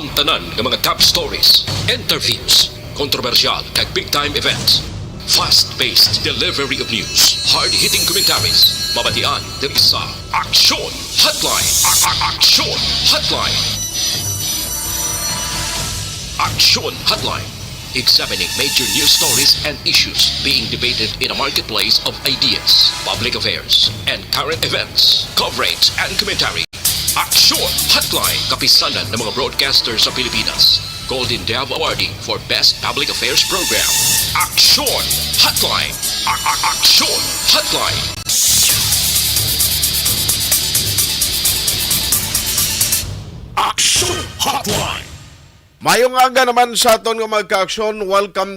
Ang tanan ng mga top stories, interviews, kontrobersyal kag big-time events. Fast-paced delivery of news, hard-hitting commentaries, mabatian diri sa Aksyon Hotline. Aksyon Hotline. Aksyon Hotline. Examining major news stories and issues being debated in a marketplace of ideas, public affairs, and current events. Coverage and commentary. Aksyon Hotline. Kapisanan ng mga broadcasters sa Pilipinas. Golden Dove Awardee for Best Public Affairs Program. Aksyon Hotline. Aksyon Hotline. Aksyon Hotline. Mayong aga naman sa aton nga magka-aksyon, welcome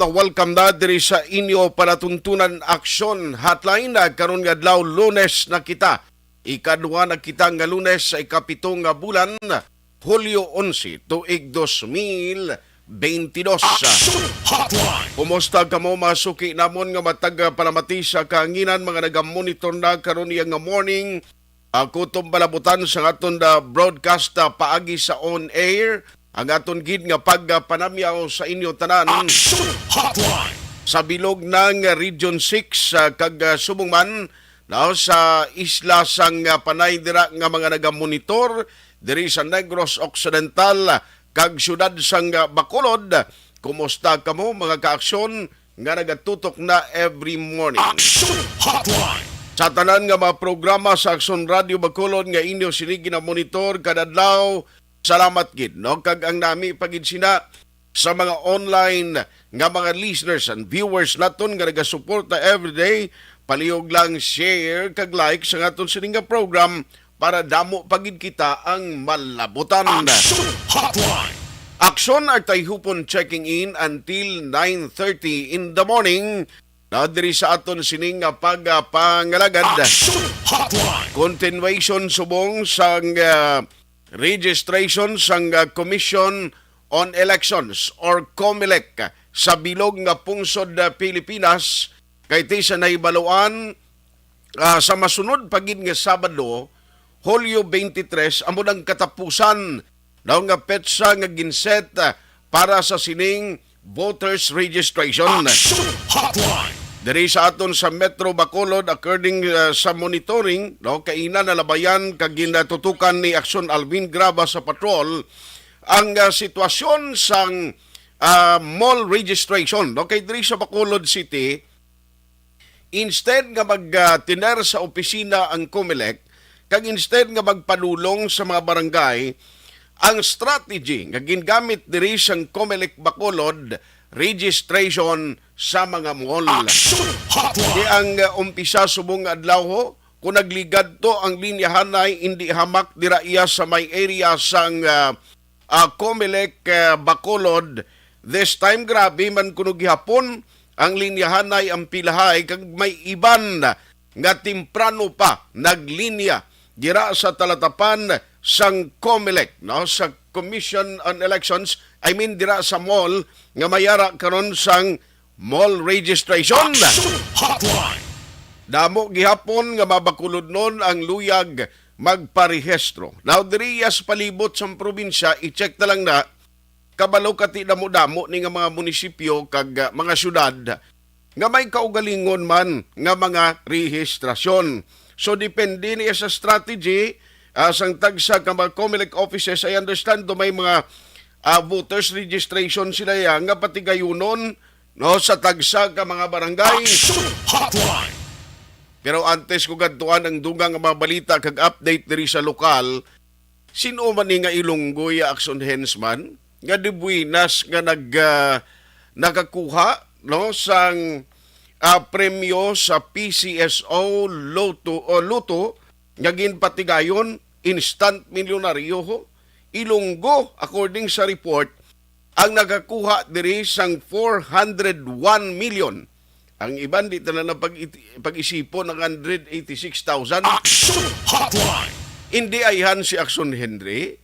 na diri sa inyo palatuntunan Aksyon Hotline karon nga adlaw Lunes na kita. Ikadua na kita nga Lunes sa ikapito nga bulan, Hulyo 11, tuig 2022. Aksyon Hotline. Kumusta ka mo masuki namon nga matag palamati sa kahanginan mga nagamonitor na karon nga morning. Ako itong balabutan sa aton broadcast paagi sa on-air. Ang aton gid nga pagpanamyaw sa inyo tanan Aksyon Hotline. sa bilog ng Region 6 kag subong man sa isla sang panay dira nga mga nagamonitor diri sa Negros Occidental kag syudad sang Bacolod. Kumusta kamo mga kaaksyon nga nagatutok na every morning? Aksyon Hotline. Sa tanan nga mga programa sa Aksyon Radio Bacolod nga inyo sinigi na monitor kada adlaw. Salamat gid no kag ang nami pagid sina sa mga online nga mga listeners and viewers naton nga nagasuporta everyday. Palihog lang share kag like sa aton sininga program para damo pagid kita ang malabutan. Aksyon Hotline. Aksyon ay tayhupon checking in until 9:30 in the morning. Na diri sa aton sining pangalagad. Aksyon Hotline. Continuation subong sang registration sang Commission on Elections or COMELEC sa bilog nga pungsod Pilipinas kay ti sa naibaluan sa masunod pagid nga Sabado, Hulyo 23, amo nang katapusan daw nga petsa nga ginset para sa sining voters registration. Aksyon Hotline. Diri sa aton sa Metro Bacolod, according sa monitoring, kaina na labayan kag ginatutukan ni Aksyon Alvin Graba sa patrol, ang sitwasyon sang mall registration. Kay diri sa Bacolod City, instead nga mag-tiner sa opisina ang COMELEC, kag instead nga magpanulong sa mga barangay, ang strategy nga gingamit diri sang COMELEC Bacolod, registration sa mga mall. Aksyon Hotline. Di ang umpisa subong adlaw kung nagligad to ang linyahanay hindi hamak dira iya sa may area sang COMELEC Bacolod. This time grabe man kuno gihapon ang linyahanay ang pilahay kag may iban nga temprano pa naglinya dira sa talatapan sang COMELEC sa Commission on Elections, I mean dira sa mall nga mayara karon sang mall registration. Aksyon Hotline. Damo gihapon nga mabakulod nun ang luyag magparehistro. Now diri sa palibot sa probinsya, i-check na lang na kabalo kati damo-damo ni nga mga munisipyo kag mga syudad nga may kaugalingon man nga mga rehistrasyon. So depende niya sa strategy sang tagsa ka mga COMELEC offices. I understand do may mga voters registration sila nga patigayunon sa tagsa ka mga barangay. Aksyon Hotline. Pero antes ko gadtuan ang dugang mga balita kag update diri sa lokal, sino man ni nga Ilonggoy Action Hensman nga dibuinas nga nakakuha sang premyo sa PCSO Lotto nga ginpatigayon instant milyonaryo Ilonggo, according sa report, ang nakakuha diri sang 401 million. Ang iban dito na pag-isipo ng 186,000. Aksyon Hotline. Hindi ayhan si Aksyon Henry,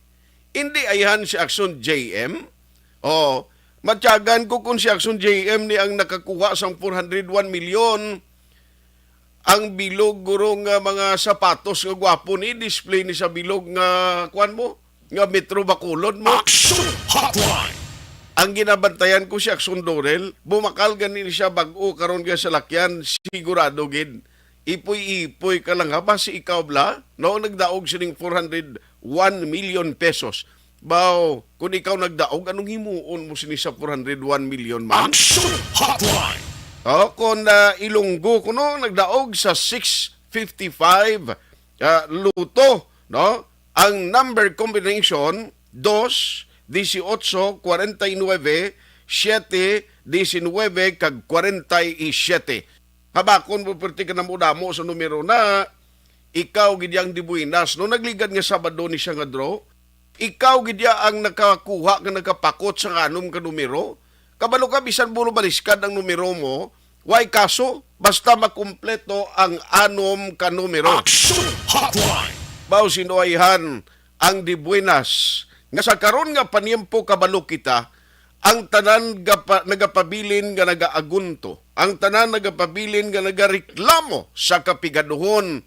hindi ayhan si Aksyon JM. Matyagan ko kung si Aksyon JM ni ang nakakuha sang 401 million. Ang bilog guro nga mga sapatos nga gwapo ni display ni sa bilog nga kuan mo nga Metro Bacolod mo. Action Hotline. Ang ginabantayan ko si Akson Dorel, bumakal ganin siya bag-o karon nga sa lakyan, sigurado gid. Ipoy-ipoy ka lang ha, basi ikaw bla, noong nagdaog sining 401 million pesos. Baw, kung ikaw nagdaog, anong himuon mo sini sa 401 million man? Action Hotline. Kung Ilonggo ko no, nagdaog sa 655 luto, no? Ang number combination, 2, 18, 49, 7, 19, kag 47. Habakon mo perti ka na muna mo sa numero na ikaw gidyang dibuinas. No nagligad nga Sabado ni siya nga draw, ikaw gidya ang nakakuha nga nakapakot sa kanom ka numero. Kabalo ka bisan bulo baliskad ang numero mo, why kaso basta makumpleto ang anom ka numero. Action Hotline. Bao sinuayhan ang dibuinas nga sa karon nga paniempo kabalo kita, ang tanan nagapabilin nga nagaagunto, ang tanan nagapabilin nga nagareklamo sa kapigaduhon,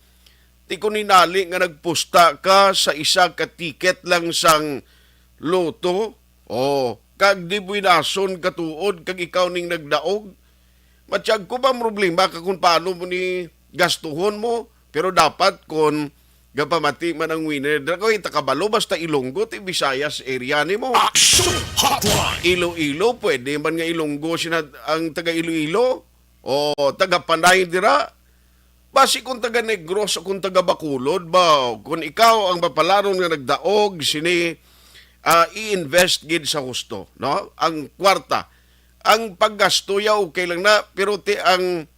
ti ko ninali nga nagpusta ka sa isa ka tiket lang sang loto, o kag di buinason katuod kag ikaw ning nagdaog, matiyag ko ba problema ka kung paano mo ni gastuhon mo, pero dapat kung gapamati man ang winner. Dako itakabalo basta Ilonggo ti Visayas area nimo. Action Hotline. Iloilo pwede man nga Ilonggo sina ang taga Iloilo o taga Panay dira. Basi kung taga Negros o kung taga Bacolod ba, kung ikaw ang mapalaron nga nagdaog sini i-invest gid sa husto, no? Ang kwarta. Ang paggasto ya okay lang na, pero ti ang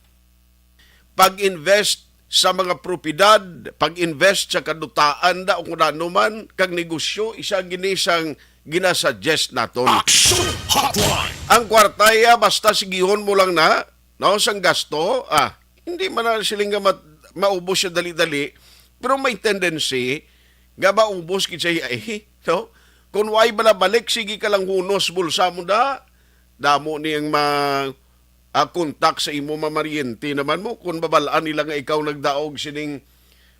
pag-invest sa mga propiedad, pag-invest sa kadutaan da o kung ano man, kag negosyo, isa ginisang ginasuggest naton. Action Hotline. Ang kwartaya, basta sigihon mo lang na, no, sang gasto, hindi man na siling nga maubos siya dali-dali, pero may tendency, nga maubos kitsa no? Kung why ba na balik, sige ka lang hunos, bulsa mo da, damo niyang kontak sa imo mamariente naman mo kung babalaan nila nga ikaw nagdaog sining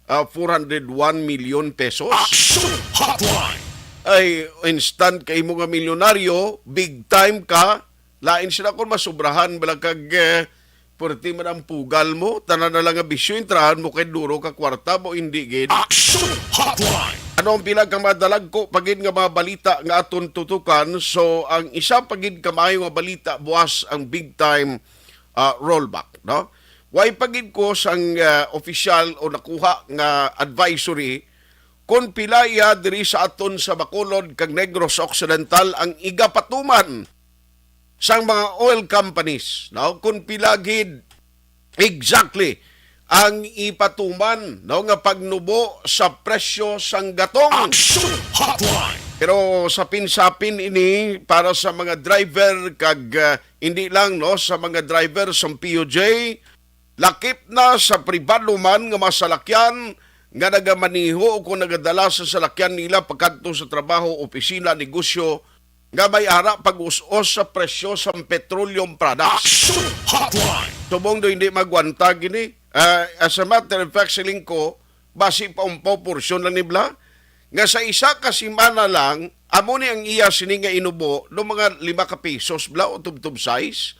401 million pesos. Action Hotline. Ay instant kay mo nga milyonaryo, big time ka, lain sila kung masubrahan bala kag purti man ang pugal mo, tanan na lang nga bisyo intrahan mo kay duro ka kwarta mo hindi gid. Action Hotline. Ano ang pilag ka madalag ko pagid nga mga balita nga aton tutukan. So ang isa pagid kamayo nga balita buwas ang big time rollback, no? Why pagid ko sang official o nakuha nga advisory kung pila iya diri sa aton sa Bacolod kag Negros Occidental ang igapatuman sang mga oil companies, no? Kung pila gid exactly ang ipatuman, no, nga pagnubo sa presyo sang gatong. Action Hotline. Pero sapin-sapin ini para sa mga driver kag hindi lang no sa mga driver sa POJ, lakip na sa pribado man nga masalakyan nga nagamaniho o kung nagadala sa salakyan nila pagkadto sa trabaho, opisina, negosyo, nga may ara pag-us-os sa presyo sa petroleum products. Action Hotline. Subong do hindi magwanta gini. As a matter of fact, siling ko, basi pa porsyon lang nibla, nga sa isa ka simana lang, amo ni ang iya sini nga inubo, no mga 5 ka pesos bla o tub-tub size,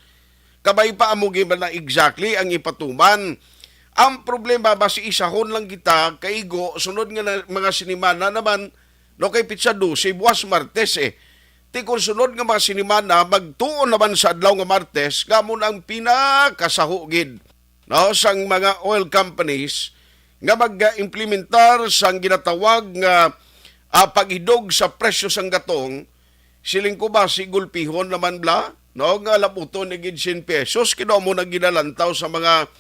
kabay pa amo giba na exactly ang ipatuman. Ang problema, basi isahon lang kita, kaigo, sunod nga na, mga sinimana naman, no kay pizza 12, buwas Martes Ti kung sunod nga mga sinimana, magtuon naman sa adlaw nga Martes, gamon ang pinakasahugid, no, sang mga oil companies nga mag-implementar sang ginatawag nga pag-idog sa presyo sang gatong, siling ko ba sigulpihon naman bla, no, nga labuton ni gid 100 pesos, kino mo na ginalantaw sa mga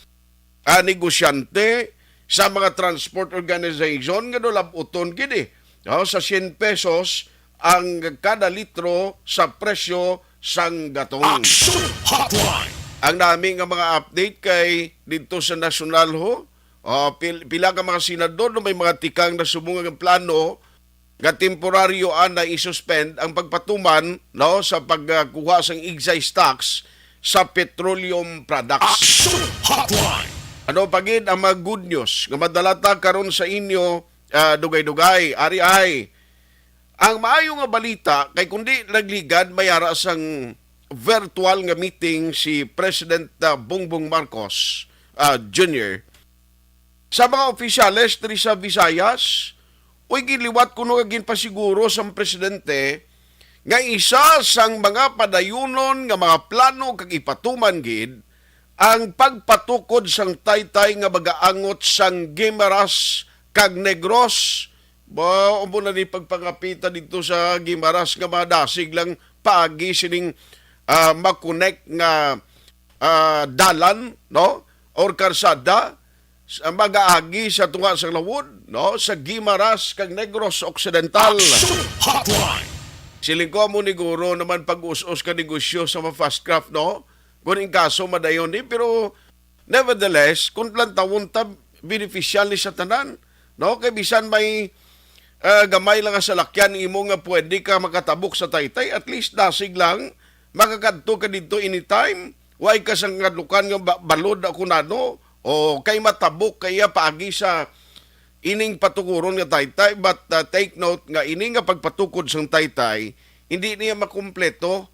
negosyante, sa mga transport organization, nga do labuton gid no, sa 100 pesos ang kada litro sa presyo sang gatong. Action Hotline. Ang nami nga mga update kay dito sa national ho, pila ka mga senador no may mga tikang na sumungang plano nga temporaryo na isuspend ang pagpatuman no sa pagkuha sang excise tax sa petroleum products. Action Hotline. Ano pagid ang mga good news nga madalata karon sa inyo dugay-dugay ari ay Ang maayo nga balita kay kundi nagligad mayara sang virtual nga meeting si President Bongbong Marcos Jr. Sa mga opisyales diri sa Visayas, uy giliwat kuno nga ginpasiguro sang presidente nga isa sang mga padayunon nga mga plano kag ipatuman gid ang pagpatukod sang taytay nga magaangot sang Guimaras kag Negros. Ba, umo na ni pagpangapita dito sa Guimaras nga madasig lang paagi sining makonek nga dalan, no? Or karsada sa magaagi sa tunga sa lawod, no? Sa Guimaras kag Negros Occidental. Hotline. Siling ko mo ni Guro naman pag-us-us ka negosyo sa mga fast craft, no? Kung in kaso madayon ni, pero nevertheless, kung plantawon ta, beneficial ni sa tanan, no? Kay bisan may gamay lang sa lakyan imo nga pwede ka makatabok sa taytay, at least dasig lang, makakadto ka dito anytime, way ka sang kadlukan nga balod ako nano, o kay matabok kaya paagi sa ining patukuron nga taytay, but take note nga ining nga pagpatukod sang taytay, hindi niya makumpleto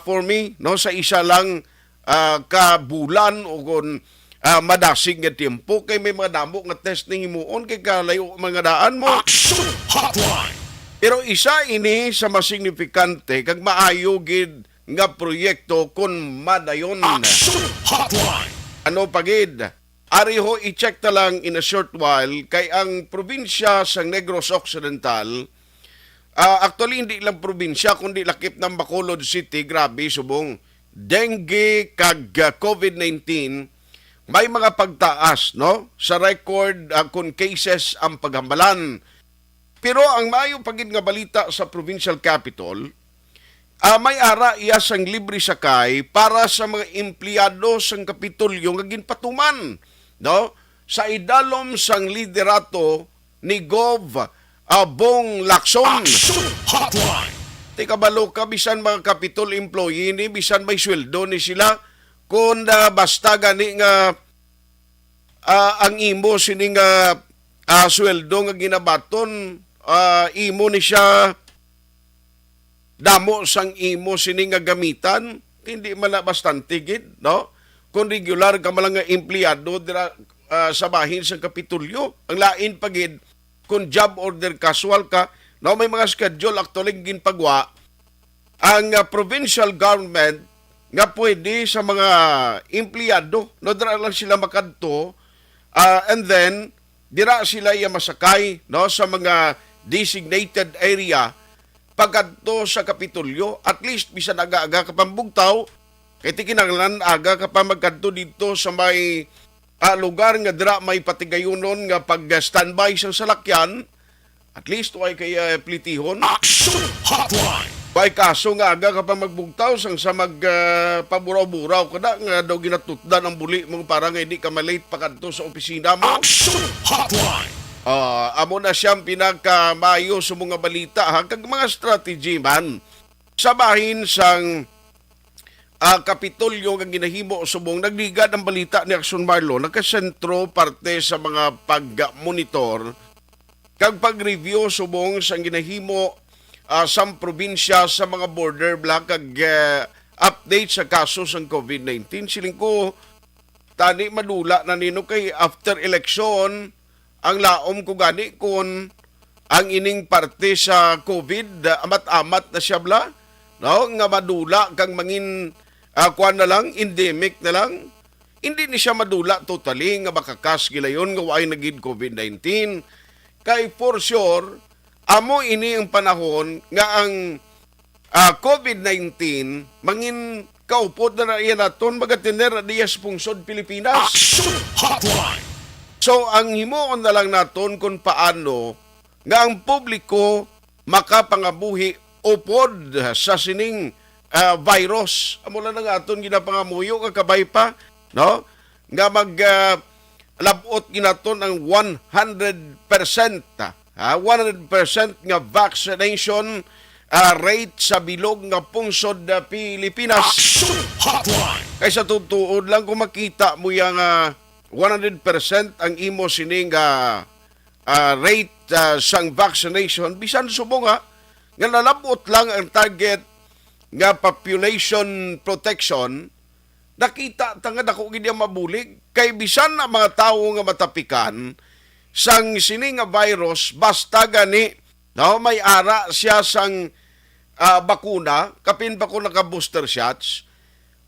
for me, no, sa isa lang kabulan o kung madasig nga tiempo kay may mga damo nga test ning himuon kay kalayo mga daan mo. Action Hotline. Pero isa ini sa mas signifikante kag maayo gid nga proyekto kun madayon. Action Hotline. Ano pagid? Ari ho i-check ta lang in a short while kay ang probinsya sa Negros Occidental, actually hindi lang probinsya kundi lakip ng Bacolod City, grabe subong dengue kag COVID-19 may mga pagtaas, no? Sa record kung cases ang paghambalan. Pero ang maayong pagid nga balita sa provincial capital, may ara iya sang libre sakay para sa mga empleyado sang kapitolyo nga ginpatuman, no? Sa idalom sang liderato ni Gov Bong Lacson. Action Hotline. Tikabalo ka bisan mga kapitol employee ni bisan may sweldo ni sila kung basta gani nga ang imo sining sweldo nga ginabaton, imo ni siya damo sang imo sining nga gamitan, hindi man bastante gid, no? Kung regular ka man nga empleyado dira sa bahin sa kapitulyo, ang lain pagid kung job order casual ka, no, may mga schedule actually ginpagwa ang provincial government nga pwede sa mga empleyado, no, dira lang sila makadto, and then dira sila iya masakay, no, sa mga designated area pagkadto sa kapitulyo, at least bisan aga-aga ka pambugtaw kay tikinanglan aga ka pa magkadto dito sa may lugar nga dira may patigayunon nga pag standby sa salakyan, at least way kay plitihon. Action Hotline. Bay kaso nga aga ka pa magbugtaw sang sa paburaw-buraw kada nga daw ginatutdan ang buli mong para nga hindi ka malate pa kadto sa opisina mo. Action Hotline. Amo na siyang pinakamayo sa mga balita kag mga strategy man sa bahin sang kapitolyo nga ginahimo subong nagligad ang balita ni Action Marlo nagkasentro parte sa mga pag-monitor kag pag-review subong sang ginahimo sa probinsya sa mga border block kag update sa kaso ng COVID-19. Siling ko tani madula na nino kay after election ang laom ko gani kun ang ining parte sa COVID amat-amat na siya bla, no, nga madula kang mangin kuan na lang endemic na lang, hindi ni siya madula totally nga makakas gilayon nga way nagid COVID-19 kay for sure amo ini ang panahon nga ang COVID-19 mangin kaupod na iyan naton magatiner na diyas pungsod Pilipinas. Action Hotline. So ang himuon na lang naton kung paano nga ang publiko makapangabuhi upod sa sining virus. Amo lang nga aton ginapangamuyo nga kabay pa, no? Nga labot ginaton ang 100%. 100% nga vaccination rate sa bilog nga pungsod Pilipinas. Action Hotline. Kaysa tutuod lang kung makita mo yung 100% ang imo sining rate sang vaccination, bisan subong nga nalabot lang ang target nga population protection, nakita tangad ako gid mabulig kay bisan na mga tawo nga matapikan sang sini nga virus basta gani no may ara siya sang bakuna kapin pa ko naka booster shots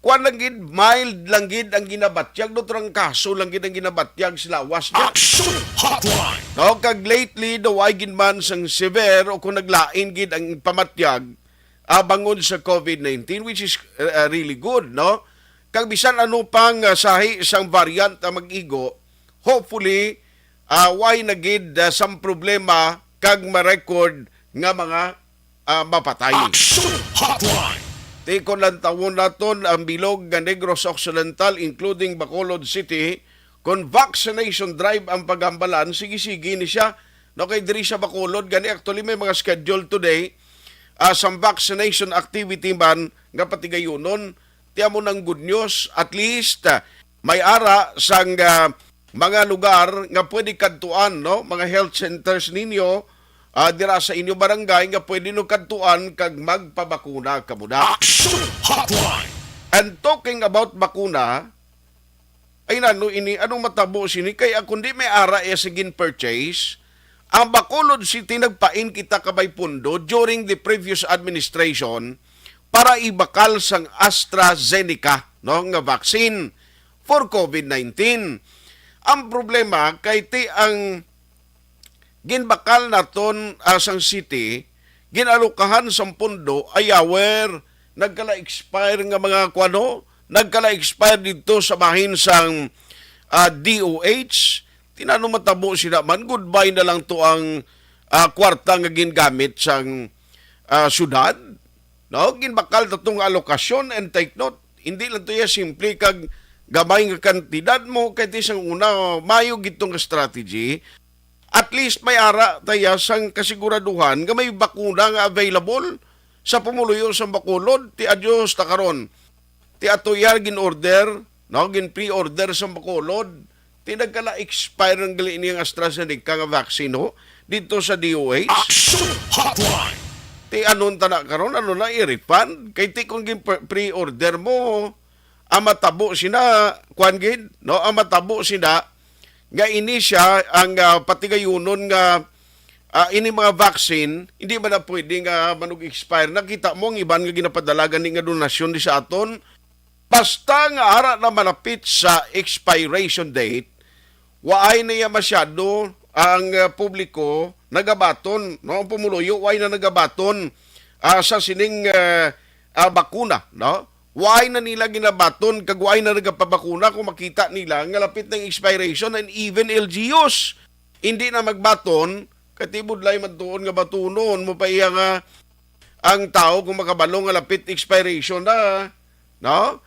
kuan lang gid mild lang gid ang ginabatyag do trang kaso lang gid ang ginabatyag sila was niya Action Hotline. no kag lately the gid man sang severe o kung naglain gid ang pamatyag bangon sa COVID-19 which is really good no kag bisan ano pang sahi isang variant ang mag-igo hopefully why na gid some problema kag ma-record nga mga mapatay. Action Hotline. Tikon lang tawon naton ang bilog nga Negros Occidental including Bacolod City kung vaccination drive ang paghambalan sige-sige ni siya no kay diri sa Bacolod gani actually may mga schedule today some vaccination activity man nga patigayunon tiya mo ng good news at least may ara sang mga lugar nga pwede kadtuan no mga health centers ninyo dira sa inyo barangay nga pwede no kadtuan kag magpabakuna kamuda. Action Hotline. And talking about bakuna, ay nano ini anong matabo sini kay ako di may ara sigin purchase. Ang Bacolod City nagpain kita kabay pundo during the previous administration para ibakal sang AstraZeneca no nga vaccine for COVID-19. Ang problema kay ti ang ginbakal naton sang city ginalukahan sang pundo ayawer nagkala-expire nga mga kuano nagkala-expire dito sa bahin sang DOH tinano matabo sila man goodbye na lang to ang kwarta nga gingamit sang syudad no ginbakal tatong alokasyon and take note hindi lang to ya simple kag gamay nga kantidad mo kay ti sang una mayo gitong strategy. At least may ara taya sang kasiguraduhan nga may bakuna nga available sa pumuluyo sa Bacolod ti adyos ta karon. Ti atuyar gin order, no gin pre-order sa Bacolod. Ti nagkala expire ng gali niyang AstraZeneca nga vaccine ho dito sa DOH. Action Hotline. Ti anon ta na karon ano na i-refund kay ti kung gin pre-order mo amatabo sina kwan gid no amatabo sina nga ini siya ang patigayunon nga ini mga vaccine hindi man na pwede nga manug-expire. Nakita mo ang iban nga ginapadalagan ni nga donasyon di sa aton basta nga ara na malapit sa expiration date waay na ya masyado ang publiko nagabaton no ang pumuluyo waay na nagabaton sa sining bakuna no why na nila ginabaton kag why na nagapabakuna kung makita nila nga lapit ng expiration and even LGUs hindi na magbaton katibod lay man tuon nga batunon mo pa iya nga ang tao kung makabalong nga lapit expiration na no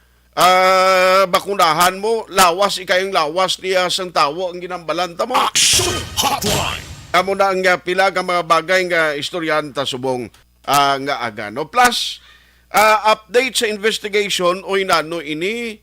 bakunahan mo lawas ikayong lawas niya sang tawo ang ginambalanta mo. Action Hotline. Amo na ang pila ka mga bagay nga istoryanta subong nga aga no plus update sa investigation o inano ini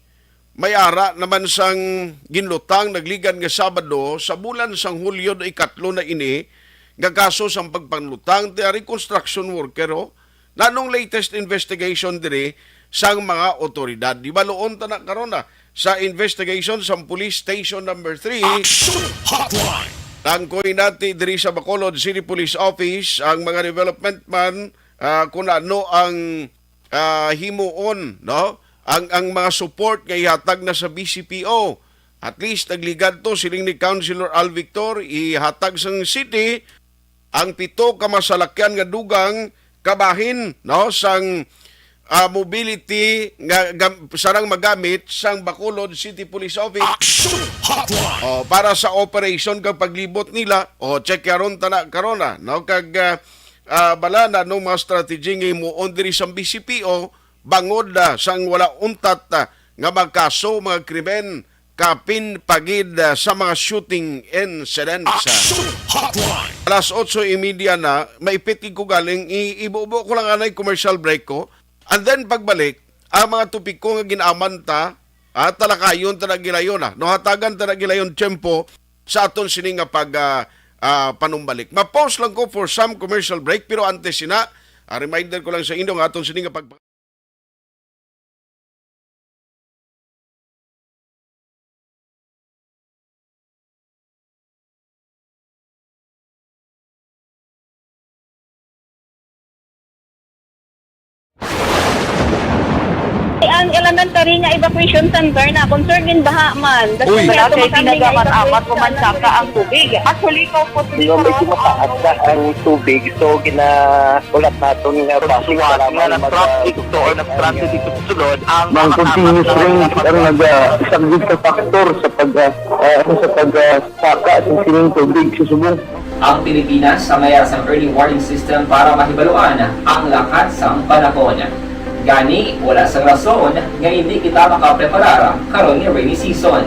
may ara naman sang ginlutang nagligan nga Sabado sa bulan sang Hulyo na ikatlo na ini nga kaso sang pagpanlutang ti reconstruction worker ho nanong latest investigation diri sang mga otoridad di ba loon ta na karon na sa investigation sa police station number 3 Action Hotline. tangkoy nati diri sa Bacolod City Police Office ang mga development man kung ano ang himuon no ang mga support nga ihatag na sa BCPO at least nagligad to siling ni Councilor Al Victor ihatag sang city ang 7 ka masalakyan nga dugang kabahin no sang mobility nga sarang magamit sang Bacolod City Police Office. Action Hotline. Para sa operation kag paglibot nila check karon ta na karon no kag bala na no mga strategy nga imuon diri sa BCPO bangod sang wala untat nga magkaso mga krimen kapin pagid sa mga shooting incidents. Action Hotline. Alas 8:30 na maipitig ko galing ibubo ko lang anay commercial break ko and then pagbalik ang mga tupiko nga ginaman ta talakayon ta nagilayon no hatagan ta nagilayon tempo sa aton sini nga pag panumbalik. Ma-pause lang ko for some commercial break pero antes sina Reminder ko lang sa inyo nga atong sini nga pag Ang elementary nga evacuation center na concern din baha man. Uy. Wala kay Pinagamat-amat pumansa ka ang tubig. Actually, ko po Yung medyo mataas na ang tubig, so ginaulat natin nga pasiwag nga nag-trap dito or nag-transit dito sa sulod ang Mang continuous range ang nag-isang ka factor sa pagsaka at sining tubig sa subong. Ang Pilipinas sa mayroon sa early warning system para mahibaluan ang lakas ng panahon. Gani, wala sang rason nga hindi kita makapreparar karon ni rainy season.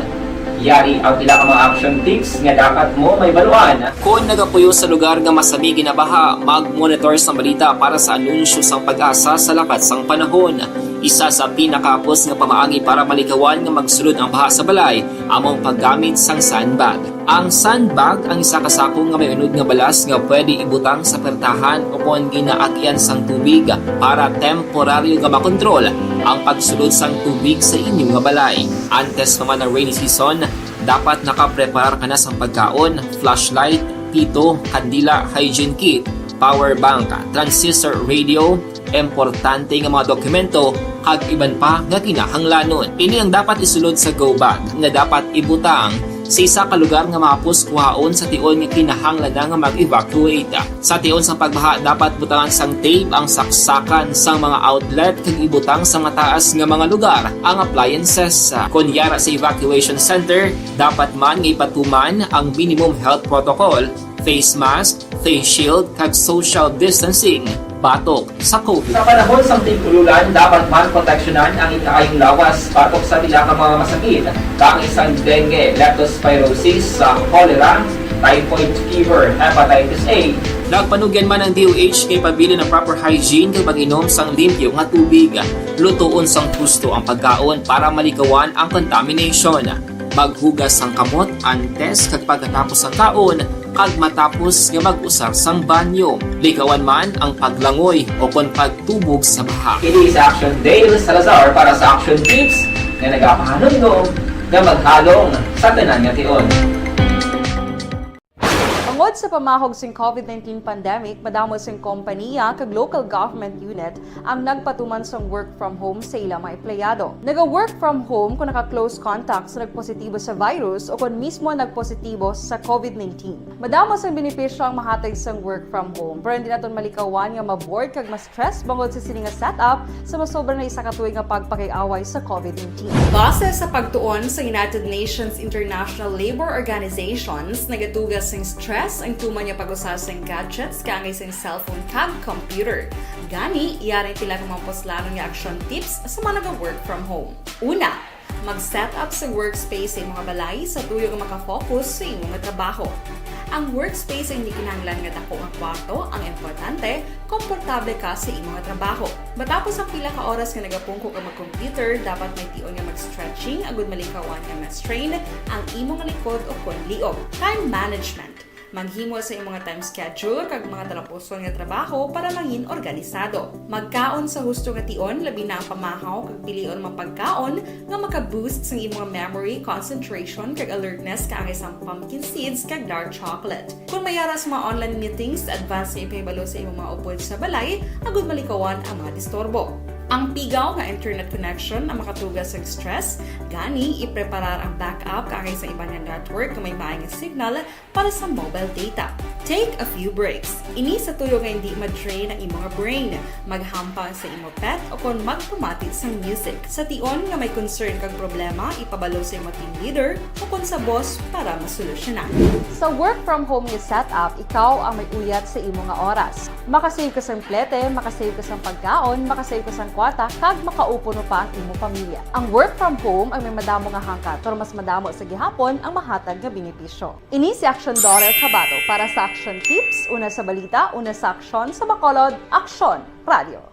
Yari ang pila ka mga action tips nga dapat mo may baluan. Kung nagapuyo sa lugar nga masami ginabaha, mag-monitor sa balita para sa anunsyo sang pag-asa sa lakas sang panahon. Isa sa pinakapos nga pamaagi para malikawan nga magsulod ang baha sa balay, among paggamit sang sandbag. Ang sandbag ang isa kasako nga may unod nga balas nga pwede ibutang sa pertahan upon ginaagyan sang tubig para temporaryo nga makontrol ang pagsulod sang tubig sa inyong nga balay. Antes naman ng rainy season, dapat nakapreparar ka na sang pagkaon, flashlight, pito, kandila, hygiene kit, power bank, transistor radio, importante nga mga dokumento kag iban pa nga kinahanglanon. Ini ang dapat isulod sa go bag nga dapat ibutang sa isa ka lugar nga mapos kuhaon sa tion nga kinahanglan nga mag-evacuate. Sa tion sa pagbaha dapat butangan sang tape ang saksakan sang mga outlet kag ibutang sa mataas nga mga lugar ang appliances. Kunyara sa evacuation center, dapat man nga ipatuman ang minimum health protocol, face mask, face shield kag social distancing batok sa COVID. Sa panahon sa tigululan, dapat man proteksyonan ang ikaayong lawas batok sa pila ka mga masakit, kang isang dengue, leptospirosis, cholera, typhoid fever, hepatitis A. Nagpanugyan man ang DOH kay pabili ng proper hygiene kay pag-inom sang limpyo nga tubig. Lutuon sang gusto ang pagkaon para malikawan ang contamination. Maghugas sang kamot antes kag pagkatapos ang kaon kag matapos nga mag-usar sang banyo. Likawan man ang paglangoy o kon pagtubog sa baha. It is Action Dale Salazar para sa Action Tips nga nagapahanong nga maghalong sa tanan nga tion. Tungod sa pamahog sing COVID-19 pandemic, madamo sing kompanya kag local government unit ang nagpatuman sang work from home sa ilang mga empleyado. Naga-work from home kung naka-close contact sa nagpositibo sa virus o kung mismo nagpositibo sa COVID-19. Madamo sang benepisyo ang mahatag sang work from home, pero hindi naton malikawan nga ma-bored kag ma-stress bangod sa sini nga setup sa masobra na isa ka tuig nga pagpakiaway sa COVID-19. Base sa pagtuon sa United Nations International Labour Organizations, nagatugas sing stress ang tuman niya pag-usar sa gadgets kangay sa cellphone kag computer. Gani, iyaring pila ng mga poslanon nga action tips sa mga nag-work from home. Una, mag-set up sa workspace sa mga balay sa tuyo nga makafocus sa imong trabaho. Ang workspace ay hindi kinahanglan nga dako ang kwarto, ang importante, komportable ka sa imong trabaho. Matapos ang pila ka oras nga nagapungko ka mag-computer, dapat may tion nga mag-stretching agud malikawan nga ma-strain ang imong likod o kon liog. Time management. Maghimo sa imong time schedule kag mga talapuson nga trabaho para mangin organisado. Magkaon sa husto nga tion, labi na ang pamahaw kag pilion mga pagkaon nga maka-boost sa imong memory, concentration kag alertness kaangay sang pumpkin seeds kag dark chocolate. Kung mayaras mga online meetings, advance na ipahibalo sa imong mga upod sa balay, agud malikawan ang mga disturbo. Ang pigaw nga internet connection ang makatugas sa stress, gani ipreparar ang backup kaangay sa ibang network nga may maayong signal para sa mobile data. Take a few breaks. Ini sa tuyo nga hindi ma-drain ang imong brain. Maghampang sa imong pet o kon magpumatit sa music. Sa tion nga may concern kag problema, ipabalo sa imong team leader o kon sa boss para masolusyonan. Sa work from home nga setup, ikaw ang may uyat sa imong nga oras. Makasave ka sa plete, makasave ka sa pagkaon, makasave ka sa kwata, kag makaupo no pa ang imong pamilya. Ang work from home ay may madamo nga hangkat, pero mas madamo sa gihapon ang mahatag nga benepisyo. Ini si Action Dollar Cabato para sa Action Tips, una sa balita, una sa aksyon, sa Bacolod, Aksyon Radio.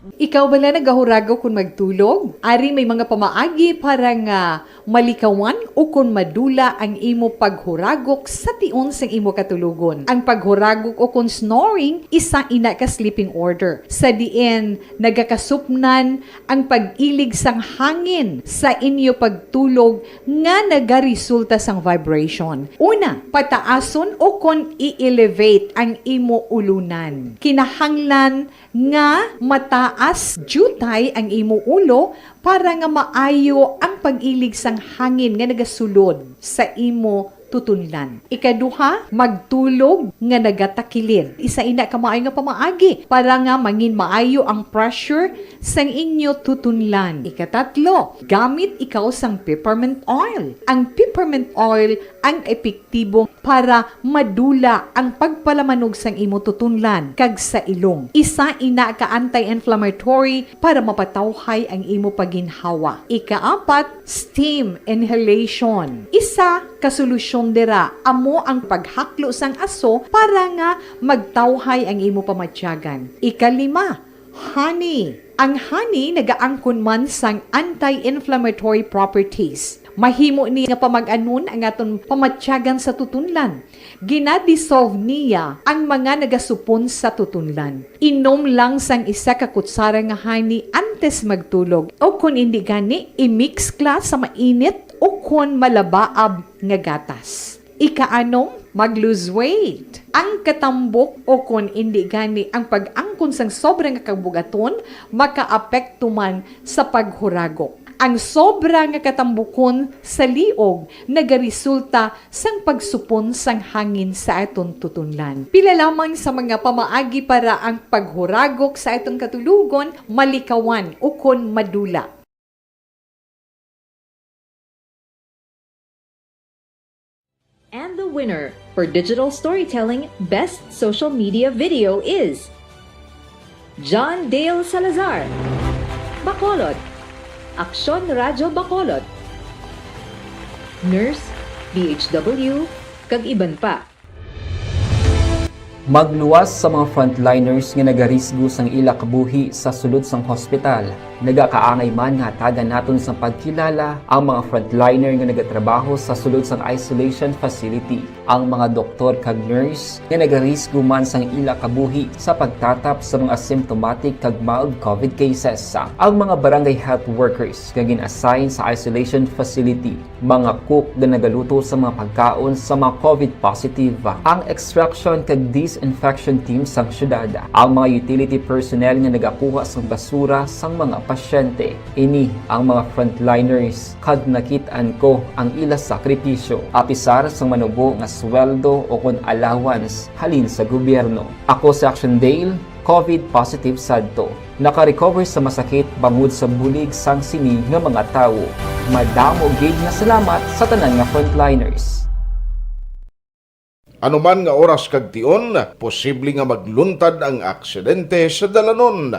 Ikaw bala nagahurago kung magtulog? Ari may mga pamaagi para nga malikawan o kung madula ang imo paghuragok sa tion sang imo katulugon. Ang paghuragok o kung snoring, isa ina ka sleeping order. Sa diin, nagakasupnan ang pag-ilig sang hangin sa inyo pagtulog nga nagaresulta sang vibration. Una, pataason o kung i-elevate ang imo ulunan. Kinahanglan nga mataas jutay ang imo ulo para nga maayo ang pag-ilig sang hangin nga nagasulod sa imo tutunlan. Ikaduha, magtulog nga nagatakilid. Isa ina ka maayo nga pamaagi para nga mangin maayo ang pressure sang inyo tutunlan. Ikatatlo, gamit ikaw sang peppermint oil. Ang peppermint oil ang epektibo para madula ang pagpalamanog sang imo tutunlan kag sa ilong. Isa ina ka anti-inflammatory para mapatawhay ang imo paginhawa. Ikaapat, steam inhalation. Isa ka solusyon dira amo ang paghaklo sang aso para nga magtawhay ang imo pamatyagan. Ikalima, honey. Ang honey nagaangkon man sang anti-inflammatory properties. Mahimo ni nga pamag-anon ang aton pamatyagan sa tutunlan. Ginadissolve niya ang mga nagasupon sa tutunlan. Inom lang sang isa ka kutsara nga honey antes magtulog. O kung hindi gani, i-mix kla sa mainit o kung malabaab nga gatas. Ikaanong, mag-lose weight. Ang katambok o kung hindi gani ang pag-angkon sang sobrang kabugaton, makaapekto man sa paghuragok. Ang sobra nga katambukon sa liog nagaresulta sang pagsupon sang hangin sa aton tutunlan. Pila lamang sa mga pamaagi para ang paghuragok sa aton katulugon malikawan o kon madula. And the winner for Digital Storytelling Best Social Media Video is John Dale Salazar, Bacolod, Aksyon Radyo Bacolod, Nurse, DHW, kag iban pa. Magluwas sa mga frontliners nga nagarisgo sang ila kabuhi sa sulod sang hospital. Nagakaangay man nga tagan naton sa pagkilala ang mga frontliner nga nagatrabaho sa sulod sang isolation facility. Ang mga doktor kag nurse nga nagarisgo man sang ila kabuhi sa pagtatap sa mga asymptomatic kag mild COVID cases. Ang mga barangay health workers nga gin-assign sa isolation facility, mga cook nga nagaluto sa mga pagkaon sa mga COVID positive, ang extraction kag disinfection team sang syudad, ang mga utility personnel nga nagakuha sang basura sang mga pasyente. Ini ang mga frontliners kag nakit-an ko ang ila sakripisyo apisar sang manubo nga sweldo o kon allowance halin sa gobyerno. Ako si Action Dale, COVID positive sadto. Naka-recover sa masakit bangod sa bulig sang sini nga mga tawo. Madamo gid nga salamat sa tanan nga frontliners. Anuman nga oras kag tion, posible nga magluntad ang aksidente sa dalanon.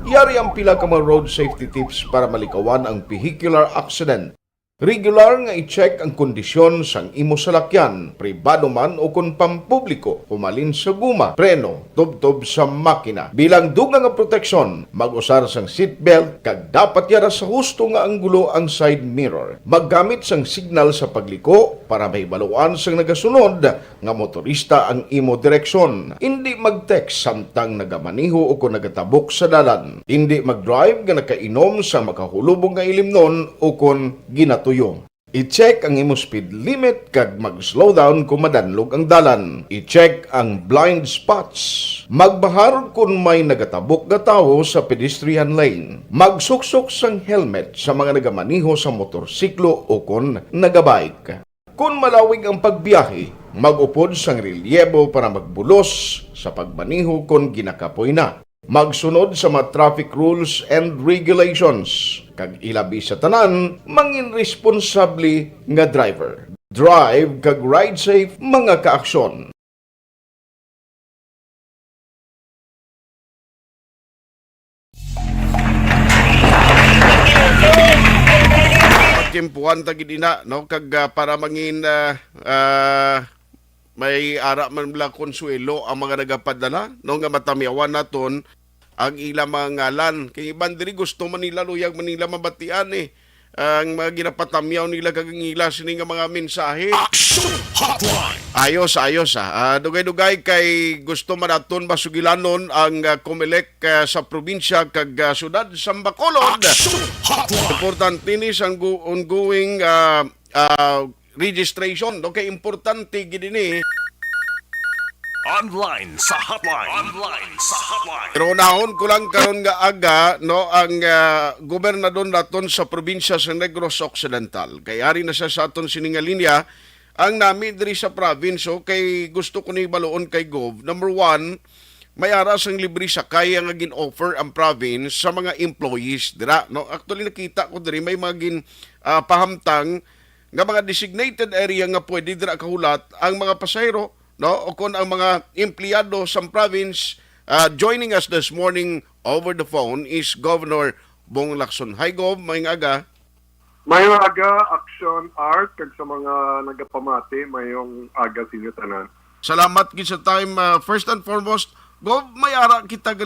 Yari ang pila ka mga road safety tips para malikawan ang vehicular accident. Regular nga i-check ang kondisyon sang imo salakyan, pribado man o kung pampubliko, humalin sa guma, preno, tubtob sa makina. Bilang dugang nga proteksyon, mag-usar sang seatbelt kag dapat yara sa husto nga anggulo ang side mirror. Maggamit sang signal sa pagliko para mahibaluan sang nagasunod nga motorista ang imo direksyon. Hindi mag-text samtang nagamaniho o kung nagatabok sa dalan. Hindi mag-drive nga nakainom sa makahulubong nga ilimnon o kung ginato tuyo. I-check ang imo speed limit kag mag-slow down kung madanlog ang dalan. I-check ang blind spots. Magbahar kung may nagatabok nga tawo sa pedestrian lane. Magsuksok sang helmet sa mga nagamaniho sa motorsiklo o kung nagabike. Kung malawig ang pagbiyahe, mag-upod sang relyebo para magbulos sa pagmaniho kung ginakapoy na. Magsunod sa mga traffic rules and regulations. Kag ilabi sa tanan, mangin responsable nga driver. Drive kag ride safe mga kaaksyon. Kimpuan tagid ina no kag para mangin may ara man bala konsuelo ang mga nagapadala no nga matamiawan naton ang ilang mga ngalan kay iban diri gusto man nila luyag man nila mabatian ang mga ginapatamyaw nila kag ngila sini nga mga mensahe. Action Hotline. Ayos dugay-dugay kay gusto man naton basugilanon ang COMELEC sa probinsya kag syudad sa Bacolod. Action Hotline. Importante ni ang ongoing registration. Okay, importante gid ni. Online sa hotline. Online sa hotline. Pero unahon ko lang karon nga aga no ang gobernador naton sa probinsya sa Negros Occidental. Kay ari na siya sa aton sininga linya ang nami diri sa province kay gusto ko ni baluon kay Gov. Number 1, may aras ang libre sakay ang gin-offer ang province sa mga employees dira no. Actually nakita ko diri may mga pahamtang nga mga designated area nga pwede dira kahulat ang mga pasahero no o kung ang mga empleyado sa province. Joining us this morning over the phone is Governor Bong Lacson. Hi Gov, mayong aga. Mayong aga, Action Art, kag sa mga nagapamati, mayong aga sinyo tanan. Salamat gid sa time. First and foremost, Gov, may ara kita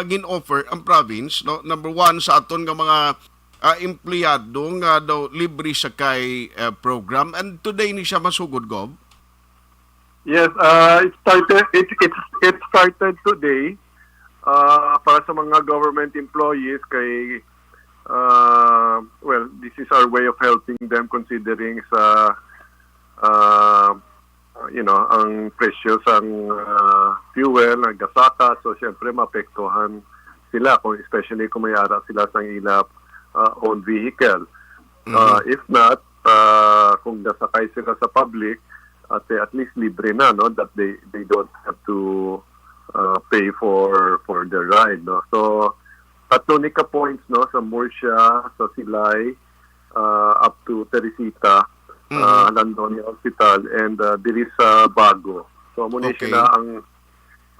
gin-offer ang province no. Number 1 sa aton nga mga empleyado nga daw libre sakay program, and today ni siya masugod, Gov. Yes, it started today para sa mga government employees kay well, this is our way of helping them considering sa ang presyo sang fuel, gasata, so syempre maapektuhan sila especially kung may ara sila sang ilap own vehicle. If not, kung nasakay sila sa public, at least libre na, no, that they don't have to pay for the ride, no. So tatlo ni ka points, no, sa Murcia, sa Silay, up to Teresita, Landon Hospital, and diri sa Bago. So muna sila ang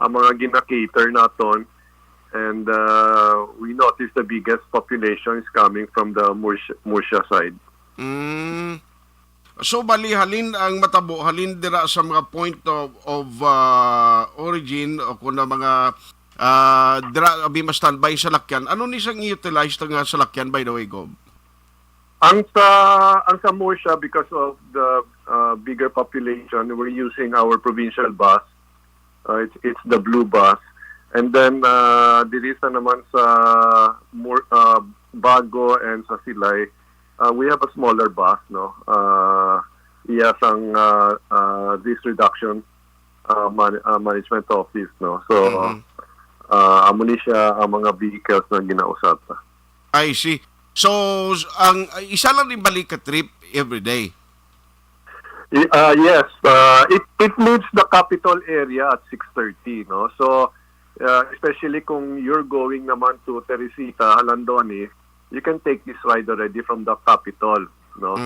mga gina-cater naton, and we notice the biggest population is coming from the Murcia side. So bali halin ang matabo halin dira sa mga point of origin o kuna mga dira abi mas standby sa lakyan. Ano ni sang utilize nga sa lakyan, by the way, Gob? Ang sa Murcia, because of the bigger population, we're using our provincial bus. It's the blue bus. And then diri sa naman sa Bago and sa Silay, we have a smaller bus, no. Yes, ang this reduction management office, no. So amo ni siya ang mga vehicles na ginausap. I see. So ang isa lang din balik ka trip every day. Yes, it leaves the capital area at 6:30, no. So especially kung you're going naman to Teresita, Halandoni, you can take this ride already from the capital, no.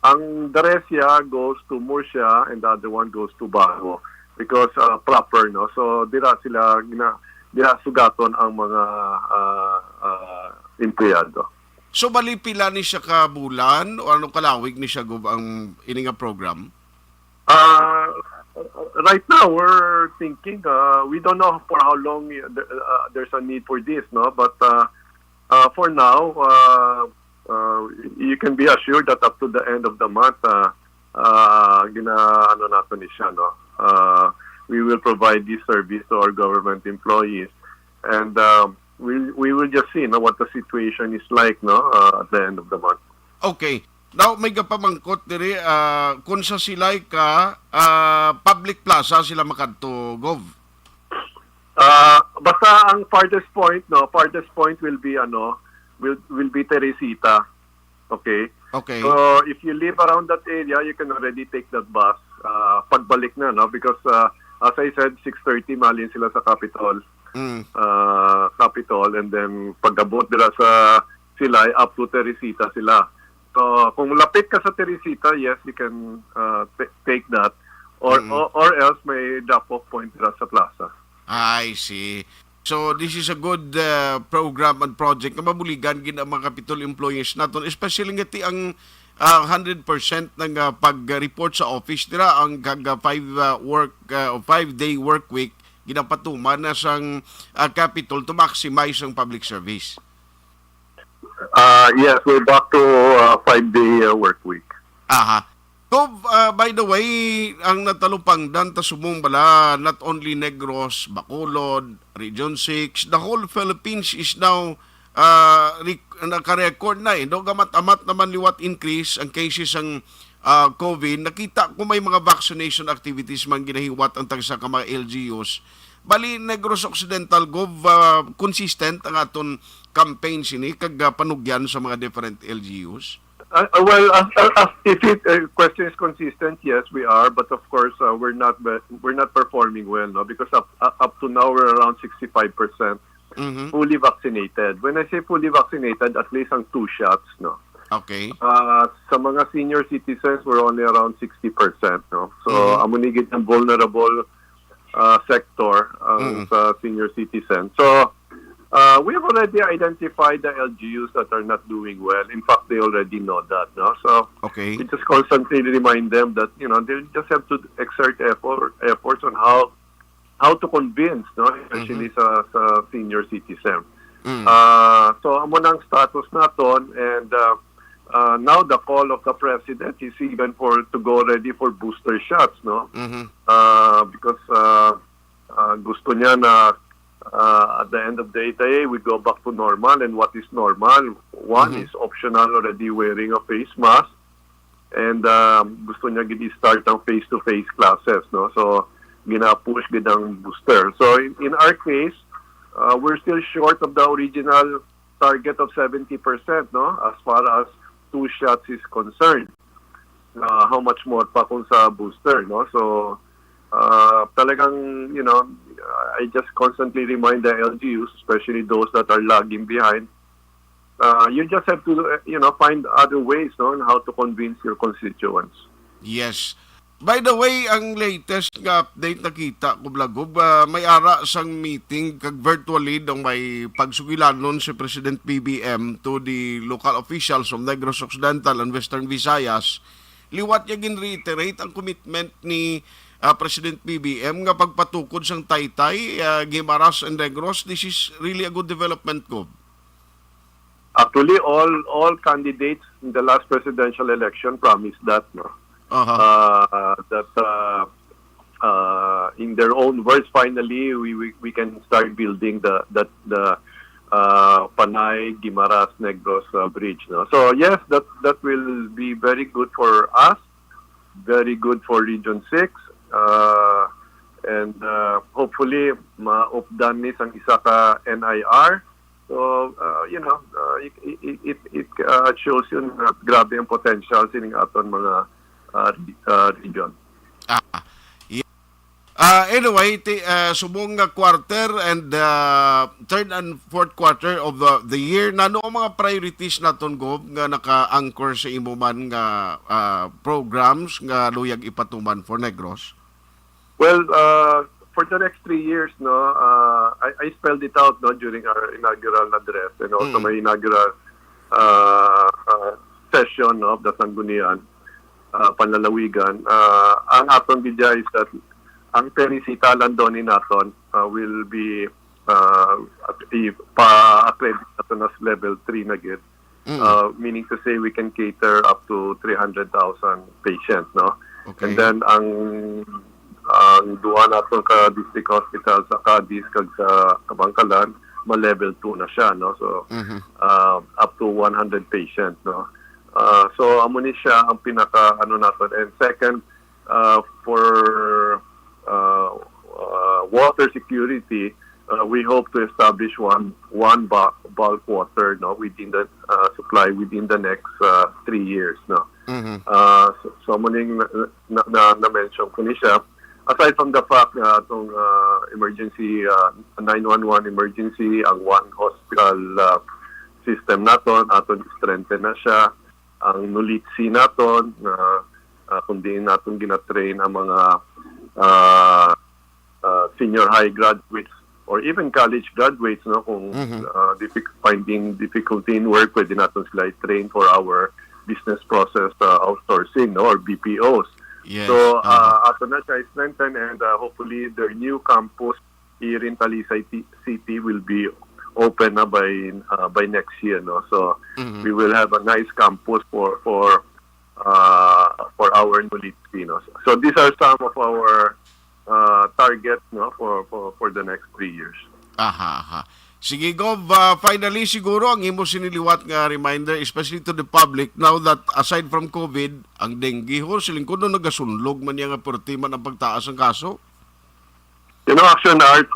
Ang Daresia goes to Murcia and the other one goes to Bago because proper, no. So dira sugaton ang mga empleyado. So bali pila ni siya ka bulan o ano kalawig ni siya Gob ang ininga program? Right now we're thinking we don't know for how long there's a need for this, no, but for now, you can be assured that up to the end of the month, we will provide this service to our government employees, and we will just see, no, what the situation is like, no, at the end of the month. Okay. Now may gapamangkot diri kung sa Silay ka public plaza sila makadto, Gov. Basta ang farthest point will be will be Teresita. Okay? Okay. So if you live around that area, you can already take that bus pagbalik na, no, because as I said, 6:30 malin sila sa Capitol. Capitol, and then pagabot nila sa Silay up to Teresita sila. So kung lapit ka sa Teresita, yes, you can take that, or else may drop off point nila sa plaza. I see. So this is a good program and project na mabuligan gid ang mga capital employees naton, especially ngati ang 100% ng pag-report sa office dira ang kag 5-day work week ginapatuman na sang capital to maximize ang public service. Yes, we're back to 5-day work week. Aha. So, by the way, ang natalupang dan ta sumumbala, not only Negros, Bacolod, Region 6, the whole Philippines is now naka-record na no? Gamat-amat naman liwat increase ang cases ang COVID. Nakita ko may mga vaccination activities man ginahiwat ang tagsa ka mga LGUs. Bali, Negros Occidental Gov, consistent ang aton campaign sini kag panugyan sa mga different LGUs. Well, if it question is consistent, yes, we are. But of course, we're not performing well, no, because up to now we're around 65% fully vaccinated. When I say fully vaccinated, at least ang 2 shots, no. Okay. Sa mga senior citizens, we're only around 60%, no. So, amunigit ng vulnerable sector sa senior citizens. So, we have already identified the LGUs that are not doing well. In fact, they already know that, no? So okay, we just constantly remind them that, you know, they just have to exert efforts on how to convince, no? Especially sa senior citizen. So amo nang status naton, and now the call of the president is even to go ready for booster shots, no? Because gusto niya na at the end of the day, we go back to normal. And what is normal? One is optional already wearing a face mask. And gusto niya start ang face-to-face classes, no? So, gina-push gidang booster. So, in our case, we're still short of the original target of 70%, no? As far as 2 shots is concerned. How much more pa kung sa booster, no? So, talagang, you know, I just constantly remind the LGUs, especially those that are lagging behind, you just have to, you know, find other ways, no, on how to convince your constituents. Yes. By the way, ang latest nga update nakita ko Blagob, may ara sang meeting kag virtually dong may pagsugilanon si President BBM to the local officials of Negros Occidental and Western Visayas. Liwat niya gin-reiterate ang commitment ni President BBM nga pagpatukod sang Taytay, Guimaras and Negros. This is really a good development, Gob. Actually, all candidates in the last presidential election promised that, no? That in their own words, finally we can start building the Panay Guimaras Negros bridge, no? So yes, that will be very good for us, very good for Region 6. And hopefully ma-updan ni sang isa ka NIR. So you know, it shows yun na grabe ang potential sining aton mga region. Anyway, subong nga quarter and third and fourth quarter of the year, nano ang mga priorities naton, Gob, nga naka-anchor sa imo man nga programs nga luyag ipatuman for Negros? Well, for the next 3 years, no, I spelled it out, no, during our inaugural address and also my inaugural session, no, of the Sangguniang Panlalawigan. Ang aton bidya is that ang perisita landonin naton will be pa-accredit naton as level 3 na gid. Meaning to say we can cater up to 300,000 patients, no? Okay. And then ang duwa naton ka district hospital sa Cadiz kag sa Kabangkalan, ma-level 2 na siya, no? So up to 100 patients, no? So amo ni siya ang pinaka ano naton. And second, for water security, we hope to establish one bulk water, no, within the supply within the next 3 years, no. So muning na mention ko ni siya, aside from the fact na itong emergency 911 emergency, ang one hospital system naton aton strengthen na siya, ang Nulitsi naton kundi naton gina-train ang mga senior high graduates or even college graduates, no, kung finding difficulty in work, pwede natin sila i-train for our business process outsourcing, no, or BPOs. Yes. So, ato na siya strengthen, and hopefully their new campus here in Talisay City will be open na by next year, no. So we will have a nice campus for our newly Filipinos. So these are some of our targets, no, for the next 3 years. Aha. Sige, Gov, finally siguro ang imo siniliwat nga reminder, especially to the public, now that aside from COVID, ang dengue ho, siling ko doon nagasunlog man yung apertiman ang pagtaas ng kaso? You know, Action Art,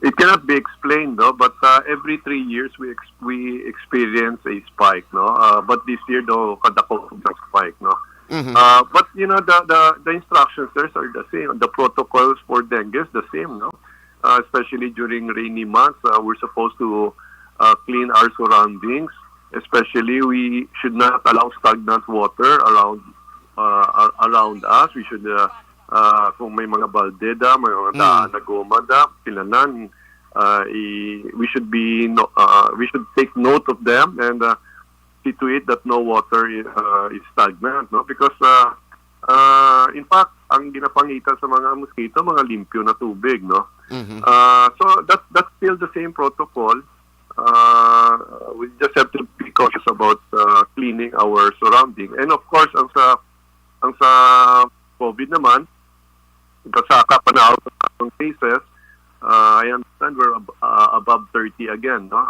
it cannot be explained, no, but every 3 years we experience a spike, no. But this year, though, kadako ng spike, no. But you know, the instructions there are the same. The protocols for dengue is the same, no. Especially during rainy months, we're supposed to clean our surroundings. Especially, we should not allow stagnant water around us. We should, kung may mga baldeda, may mga daan na gomada, pilanan, we should take note of them and see to it that no water is stagnant, no? Because in fact, ang ginapangitan sa mga mosquito, mga limpyo na tubig, no? So that's still the same protocol. We just have to be cautious about cleaning our surrounding. And of course, ang sa COVID naman, sa kapanahon ng cases, I understand we're above 30 again, no?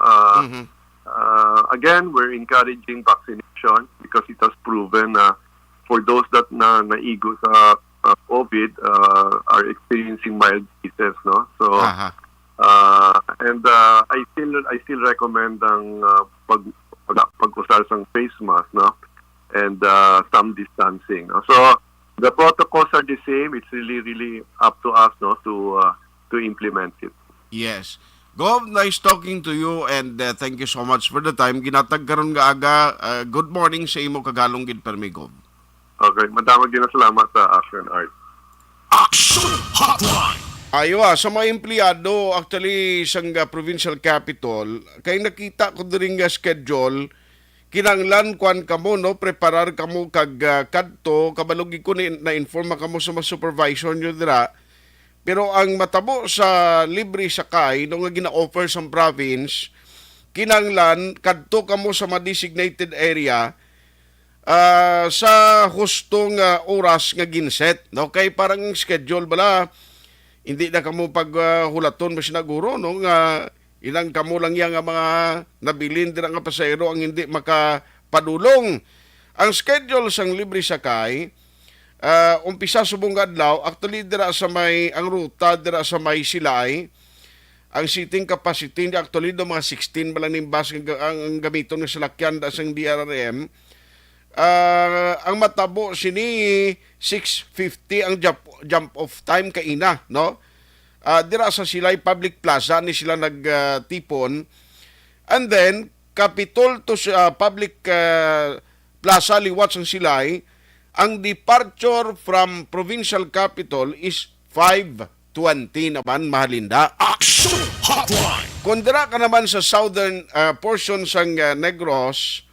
Again, we're encouraging vaccination because it has proven for those that naigo sa COVID are experiencing mild cases, no? So, and I still recommend ang pag-usar ng face mask, no? And some distancing, no? So, the protocols are the same. It's really up to us, no, to implement it. Yes. Gov, nice talking to you, and thank you so much for the time. Ginatag karon nga aga. Good morning sa imo kagalong gid permi, Gov. Okay, madamag din na salamat sa Action Art. Action Hotline. Ayo sa mga empleyado actually sang provincial capital, kay nakita ko diri nga schedule, kinanglan kwan kamo, no, preparar kamo kag kadto kabalugi ko na informa kamo sa mga supervisor nyo dira. Pero ang matabo sa libre sakay nung nga gina-offer sa province, kinanglan kadto kamo sa mga designated area sa hustong oras nga ginset, no? Kay parang schedule bala, hindi na kamo paghulaton mo sinaguro, no, nga ilang kamo lang yang mga nabilin dira nga pasahero ang hindi makapadulong. Ang schedule sang libre sakay, umpisa subong adlaw, actually dira sa may ang ruta dira sa may Silay, ang seating capacity actually do mga 16 ba lang ning bus ang gamiton ng salakyan da sang DRRM. Ang matabo sini 6:50 ang jump off time kaina, no? Dira sa Silay Public Plaza ni sila nagtipon. And then Capitol to Public Plaza liwat sa Silay, ang departure from provincial capital is 5:20 naman, mahalinda. Action Hotline. Kung dira ka naman sa southern portion sang Negros,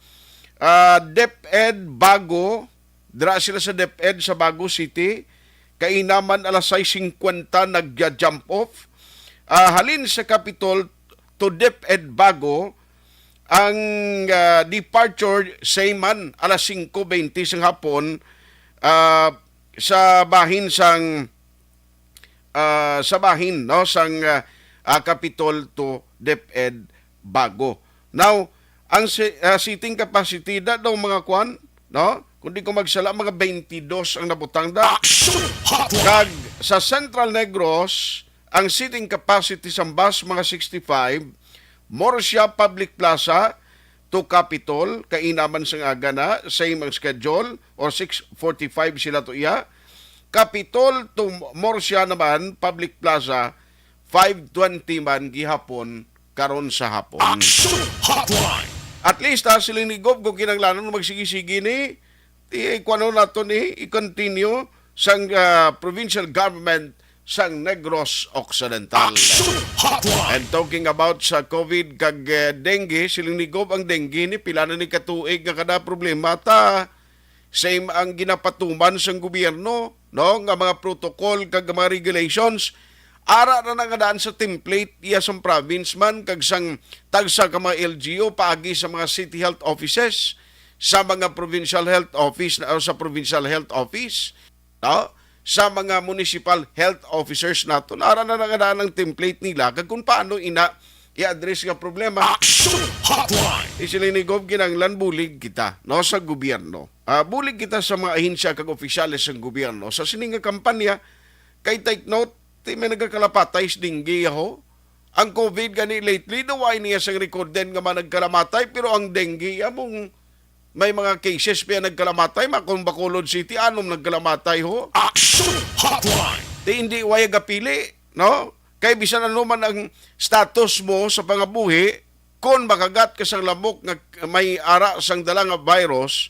DepEd Bago, dira sila sa DepEd sa Bago City, kainaman alas 6:50 nag-jump off. Halin sa Capitol to DepEd Bago, ang departure same man alas 5:20 sang hapon, sa bahin sang no, sang Capitol to DepEd Bago. Now, ang seating capacity da daw mga kwan, no? Kundi ko magsala mga 22 ang nabutang da. Kag sa Central Negros, ang seating capacity sa bus mga 65, Morsia Public Plaza to Capitol, kainaman sang aga na, same ang schedule, or 6:45 sila to iya. Capitol to Morsia naman, Public Plaza, 5:20 man gihapon karon sa hapon. Action Hotline. At least siling ni Gov kung kinanglanon magsigi-sigi ni kuano nato ni i-continue sang provincial government sang Negros Occidental. Action Hotline. And talking about sa COVID kag dengue, silinigob ang dengue ni pila na ni katuig nga kada problema ta same ang ginapatuman sang gobyerno, no, nga mga protocol kag mga regulations ara na nangadaan sa template iya sang province man kag sang tagsa ka mga LGU paagi sa mga city health offices, sa mga provincial health office o sa provincial health office, no, sa mga municipal health officers nato ara na nangadaan ang template nila kag kung paano ina i-address nga problema. Action Hotline. Isilinigob kinanglan bulig kita, no, sa gobyerno. Bulig kita sa mga ahensya kag opisyales ng gobyerno sa sining nga kampanya kay take note ti may nagkakalapatay sa dengue ho. Ang COVID gani lately naway niya sang recorden nga managkalamatay pero ang dengue among may mga cases pa nagkalamatay makon Bacolod City anom nagkalamatay ho. Action Hotline. Di hindi way gapili, no? Kay bisan ano man ang status mo sa pangabuhi kon makagat ka sang lamok nga may ara sang dala nga virus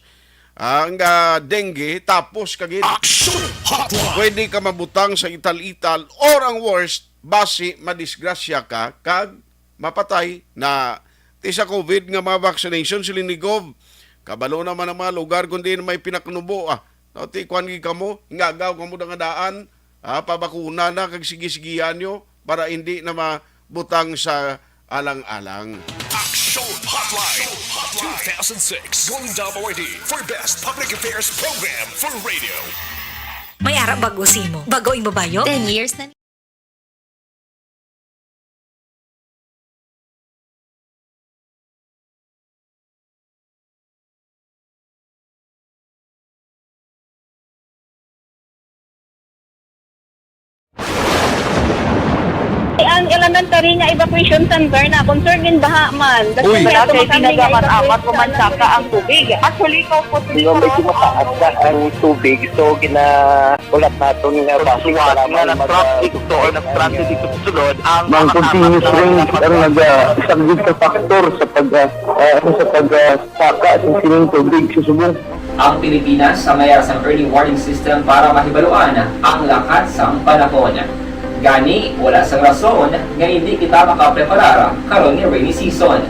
ang dengue tapos kagit Action Hotline. pwede ka mabutang sa ital-ital or ang worst basi madisgrasya ka kag mapatay na ti sa COVID nga mga vaccination silinigov kabalo naman ang mga lugar kundi may pinaknubo no, ti kwan gi kamo ngagaw kamo nga daan pabakuna na kag sige-sigihan nyo para hindi na mabutang sa alang-alang. Action Hotline. 2006 Golden Dome Awardee for Best Public Affairs Program for Radio. May ara bago simo. Bago ing babayo? 10 years na. Ang elementary nga evacuation center na concern din baha man. Uy, Kaya kaya pinagaman-amat evacuation kumansaka ang tubig. Actually, ikaw po medyo mataas na ang tubig. So, ulat natin nga basuhan nga nag-traffic to or nag-transit dito sa sunod. Ang continuous range ang nag-subject sa factor sa pagsaka sa sining tubig sa subong. Ang Pilipinas sa mayroon sa early warning system para mahibaluan ang lakat sang panahon. Gani, wala sang rason nga hindi kita makapreparar karon ni rainy season.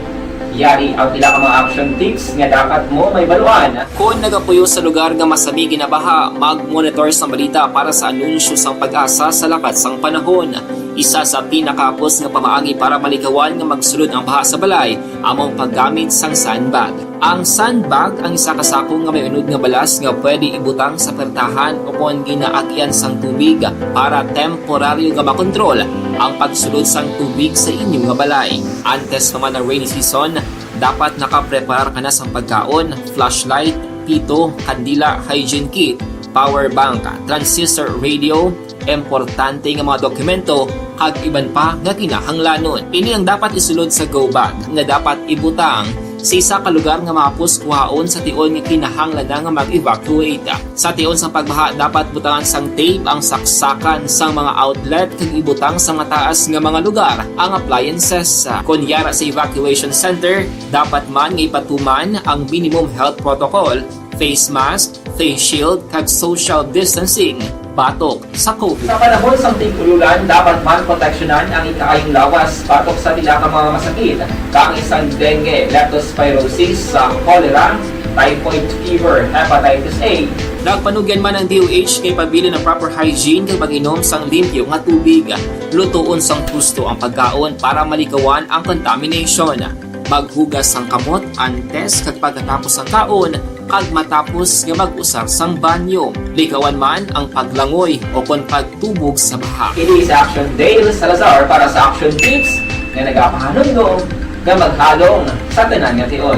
Yari ang pila ka mga action tips nga dapat mo may baluan. Kung nagapuyo sa lugar nga masabi ginabaha, mag-monitor sa balita para sa anunsyo sang pag-asa sa lakat sang panahon. Isa sa pinakapos nga pamaagi para malikawan nga magsulod ang baha sa balay, among paggamit sang sandbag. Ang sandbag ang isa kasakong nga may unod nga balas nga pwede ibutang sa pertahan upon ginaagyan sang tubig para temporaryo nga makontrol ang pagsulod sang tubig sa inyong nga balay. Antes naman ng rainy season, dapat nakapreparar ka na sang pagkaon, flashlight, pito, kandila, hygiene kit, power bank, transistor radio, importante nga mga dokumento kag iban pa nga kinahanglanon. Ini ang dapat isulod sa go bag nga dapat ibutang sa isa ka lugar nga mapus kuhaon sa tion nga kinahanglan nga mag-evacuate. Sa tion sa pagbaha dapat butangan sang tape ang saksakan sang mga outlet kag ibutang sa mga taas nga mga lugar ang appliances. Kunyara sa evacuation center, dapat man nga ipatuman ang minimum health protocol, face mask, face shield kag social distancing batok sa COVID. Sa panahon sa tingululan, dapat man proteksyonan ang ikaayong lawas batok sa pila ka mga masakit. Kang isang dengue, leptospirosis, cholera, typhoid fever, hepatitis A. Nagpanugyan man ang DOH kay pabili ng proper hygiene kay pag-inom sang limpyo nga tubig. Lutuon sang gusto ang pagkaon para malikawan ang contamination. Maghugas sang kamot antes kag pagkatapos ang kaon kag matapos nga mag-usar sang banyo. Likawan man ang paglangoy o kon pagtubog sa baha. It is Action Dale Salazar para sa Action Tips nga nagapahanong nga maghalong sa tanan nga tion.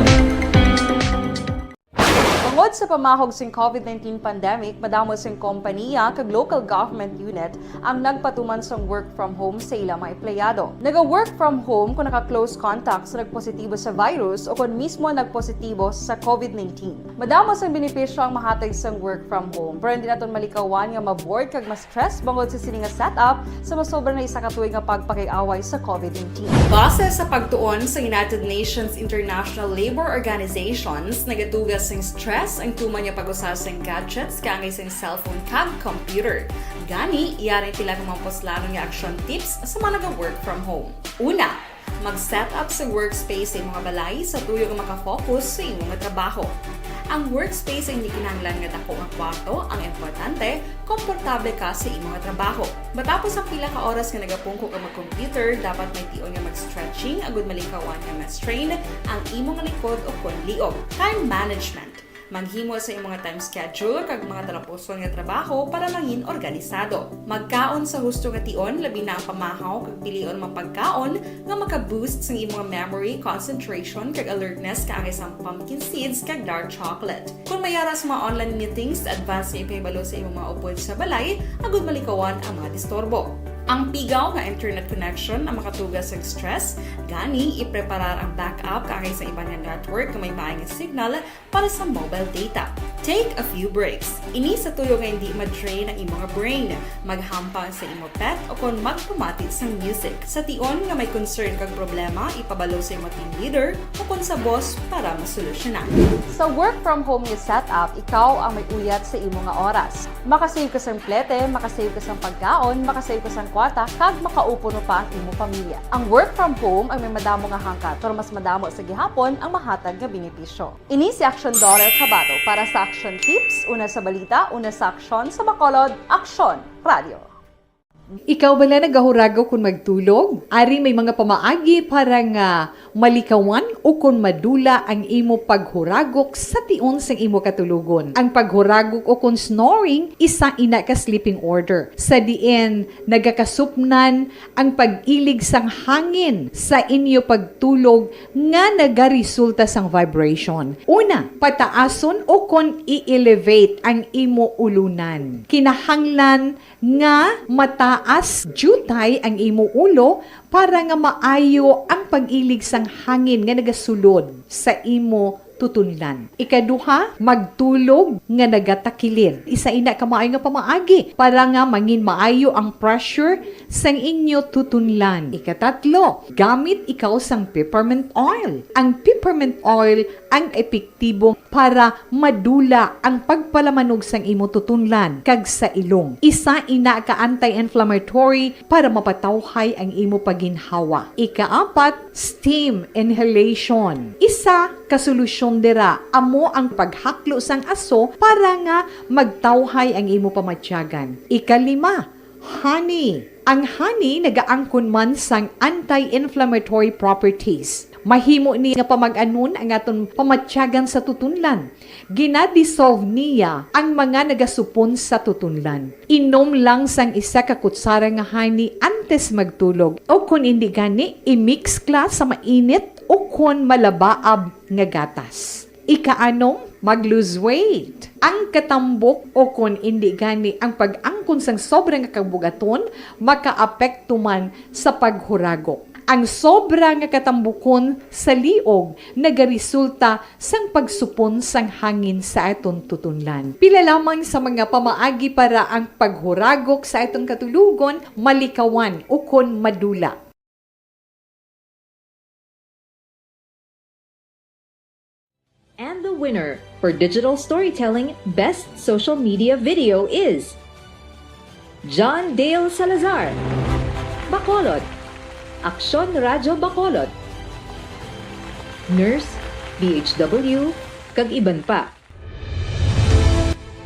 Tungod sa pamahog sing COVID-19 pandemic, madamo sing kompanya kag local government unit ang nagpatuman sang work from home sa ilang mga empleyado. Naga-work from home kung naka-close contacts na nagpositibo sa virus o kung mismo nagpositibo sa COVID-19. Madamo sang benepisyo ang mahatag sang work from home, pero hindi naton malikawan nga ma-bored kag ma-stress bangod sa sini nga setup sa masobra na isa ka tuig nga pagpakiaway sa COVID-19. Base sa pagtuon sa United Nations International Labour Organizations, nagatugas sing stress stress ang tuman niya pag-usasang gadgets kangay sa cellphone kag computer. Gani, iyarin tila kumampos lalo nga action tips sa mga nag-work from home. Una, mag-set up sa workspace sa mga balay sa tuyo nga makafocus sa imong trabaho. Ang workspace ay hindi kinahanglan nga dako nga kwarto, ang importante, komportable ka sa imong trabaho. Matapos ang pila ka oras nga nagapungko ka mag-computer, dapat may tion nga mag-stretching agud malikawan nga ma-strain ang imong likod o kon liog. Time management. Maghimo sa imong mga time schedule kag mga talapuson nga trabaho para mangin organisado. Magkaon sa husto nga tion labi na ang pamahaw kag pilion mapagkaon nga maka-boost sa imong memory, concentration kag alertness kaangay sa pumpkin seeds kag dark chocolate. Kung mayara sa mga online meetings, advance na ipahibalo sa imong mga upod sa balay agud malikawan ang mga disturbo. Ang pigaw nga internet connection ang makatugas sa stress, gani ipreparar ang backup kaangay sa ibang nga network nga may maayong signal para sa mobile data. Take a few breaks. Ini sa tuyo nga hindi ma-drain ang imong brain, maghampang sa imong pet o kon magpumati sa music. Sa tion nga may concern kag problema, ipabalo sa imong team leader o kon sa boss para masolusyonan. Sa work from home nga setup, ikaw ang may uyat sa imong nga oras. Makasave ka sa plete, makasave ka sa pagkaon, makasave ka sa kwarta, kag makaupo no pa ang imong pamilya. Ang work from home ay may madamo nga hangkat, pero mas madamo sa gihapon ang mahatag nga benepisyo. Ini si Action Dorel Cabato para sa Action Tips, una sa balita, una sa aksyon sa Bacolod, Aksyon Radio. Ikaw bala nagahurago kung magtulog? Ari may mga pamaagi para nga malikawan o kung madula ang imo paghuragok sa tion sang imo katulugon. Ang paghuragok o kung snoring, isa ina ka sleeping order. Sa diin, nagakasupnan ang pag-ilig sang hangin sa inyo pagtulog nga nagaresulta sang vibration. Una, pataason o kung i-elevate ang imo ulunan. Kinahanglan nga mataas jutay ang imo ulo para nga maayo ang pag-ilig sang hangin nga nagasulod sa imo tutunlan. Ikaduha, magtulog nga nagatakilid. Isa ina ka maayo nga pamaagi para nga mangin maayo ang pressure sang inyo tutunlan. Ikatatlo, gamit ikaw sang peppermint oil. Ang peppermint oil ang epektibo para madula ang pagpalamanog sang imo tutunlan kag sa ilong. Isa ina ka anti-inflammatory para mapatawhay ang imo paginhawa. Ikaapat, steam inhalation. Isa ka solusyon dira amo ang paghaklo sang aso para nga magtawhay ang imo pamatyagan. Ikalima, honey. Ang honey nagaangkon man sang anti-inflammatory properties. Mahimo ni nga pamag-anon ang aton pamatyagan sa tutunlan. Ginadissolve niya ang mga nagasupon sa tutunlan. Inom lang sang isa ka kutsara nga honey antes magtulog. O kung hindi gani, i-mix kla sa mainit o kung malabaab nga gatas. Ikaanom, mag-lose weight. Ang katambok o kung hindi gani ang pag-angkon sang sobrang kabugaton, makaapekto man sa paghuragok. Ang sobra nga katambukon sa liog nagaresulta sang pagsupon sang hangin sa aton tutunlan. Pila lamang sa mga pamaagi para ang paghuragok sa aton katulugon malikawan o kon madula. And the winner for digital storytelling best social media video is John Dale Salazar, Bacolod, Aksyon Radio Bacolod, Nurse, DHW, kag iban pa.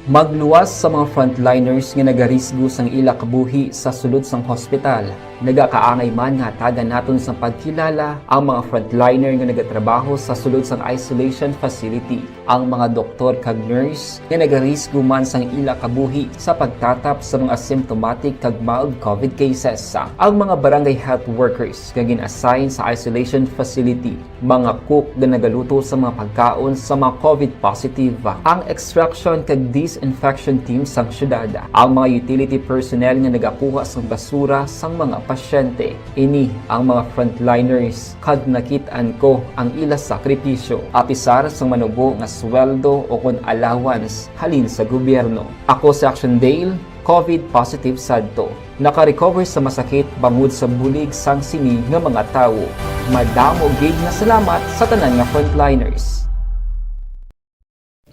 Magluwas sa mga frontliners nga nagarisgo sang ila kabuhi sa sulod sang hospital. Nagakaangay man nga tagan naton sa pagkilala ang mga frontliner nga nagatrabaho sa sulod sang isolation facility. Ang mga doktor kag nurse nga nagarisgo man sang ila kabuhi sa pagtatap sa mga symptomatic kag mild COVID cases. Ang mga barangay health workers nga gin-assign sa isolation facility, mga cook nga nagaluto sa mga pagkaon sa mga COVID positive, ang extraction kag disinfection team sang syudad, ang mga utility personnel nga nagakuha sang basura sang mga pasyente. Ini ang mga frontliners kag nakit-an ko ang ila sakripisyo apisar sang manubo nga sweldo o kon allowance halin sa gobyerno. Ako si Action Dale, COVID positive sadto. Naka-recover sa masakit bangod sa bulig sang sini nga mga tawo. Madamo gid nga salamat sa tanan nga frontliners.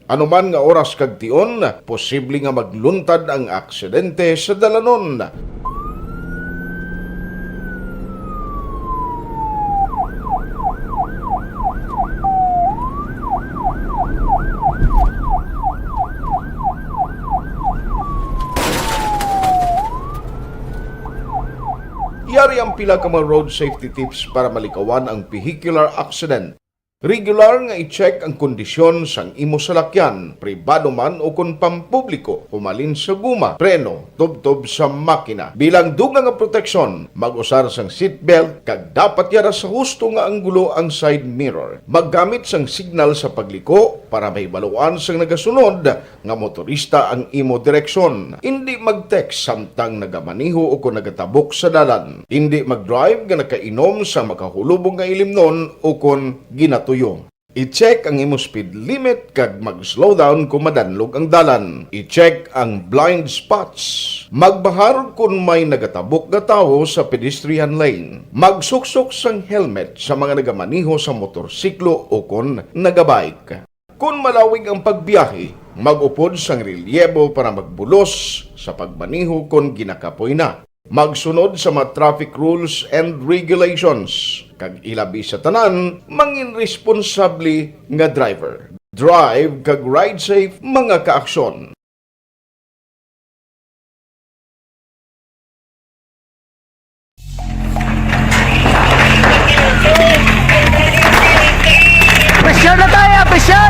Anuman nga oras kag tion, posible nga magluntad ang aksidente sa dalanon. Yari ang pila ka mga road safety tips para malikawan ang vehicular accident. Regular nga i-check ang kondisyon sang imo salakyan, pribado man o kung pampubliko, humalin sa guma, preno, tubtob sa makina. Bilang dugang nga proteksyon, mag-usar sang seatbelt, kag dapat yara sa husto nga anggulo ang side mirror. Maggamit sang signal sa pagliko para mahibaluan sang nagasunod nga motorista ang imo direksyon. Hindi mag-text samtang nagamaniho o kung nagatabok sa dalan. Hindi mag-drive nga nakainom sa makahulubong nga ilimnon o kung ginatuyo. I-check ang imo speed limit kag mag-slow down kung madanlog ang dalan. I-check ang blind spots. Magbahar kung may nagatabok nga tawo sa pedestrian lane. Magsuksok sang helmet sa mga nagamaniho sa motorsiklo o kung nagabike. Kung malawig ang pagbiyahe, mag-upod sang relyebo para magbulos sa pagmaniho kung ginakapoy na. Magsunod sa mga traffic rules and regulations. Kag ilabi sa tanan, mangin responsable nga driver. Drive kag ride safe mga kaaksyon. Presyar na tayo! Presyar!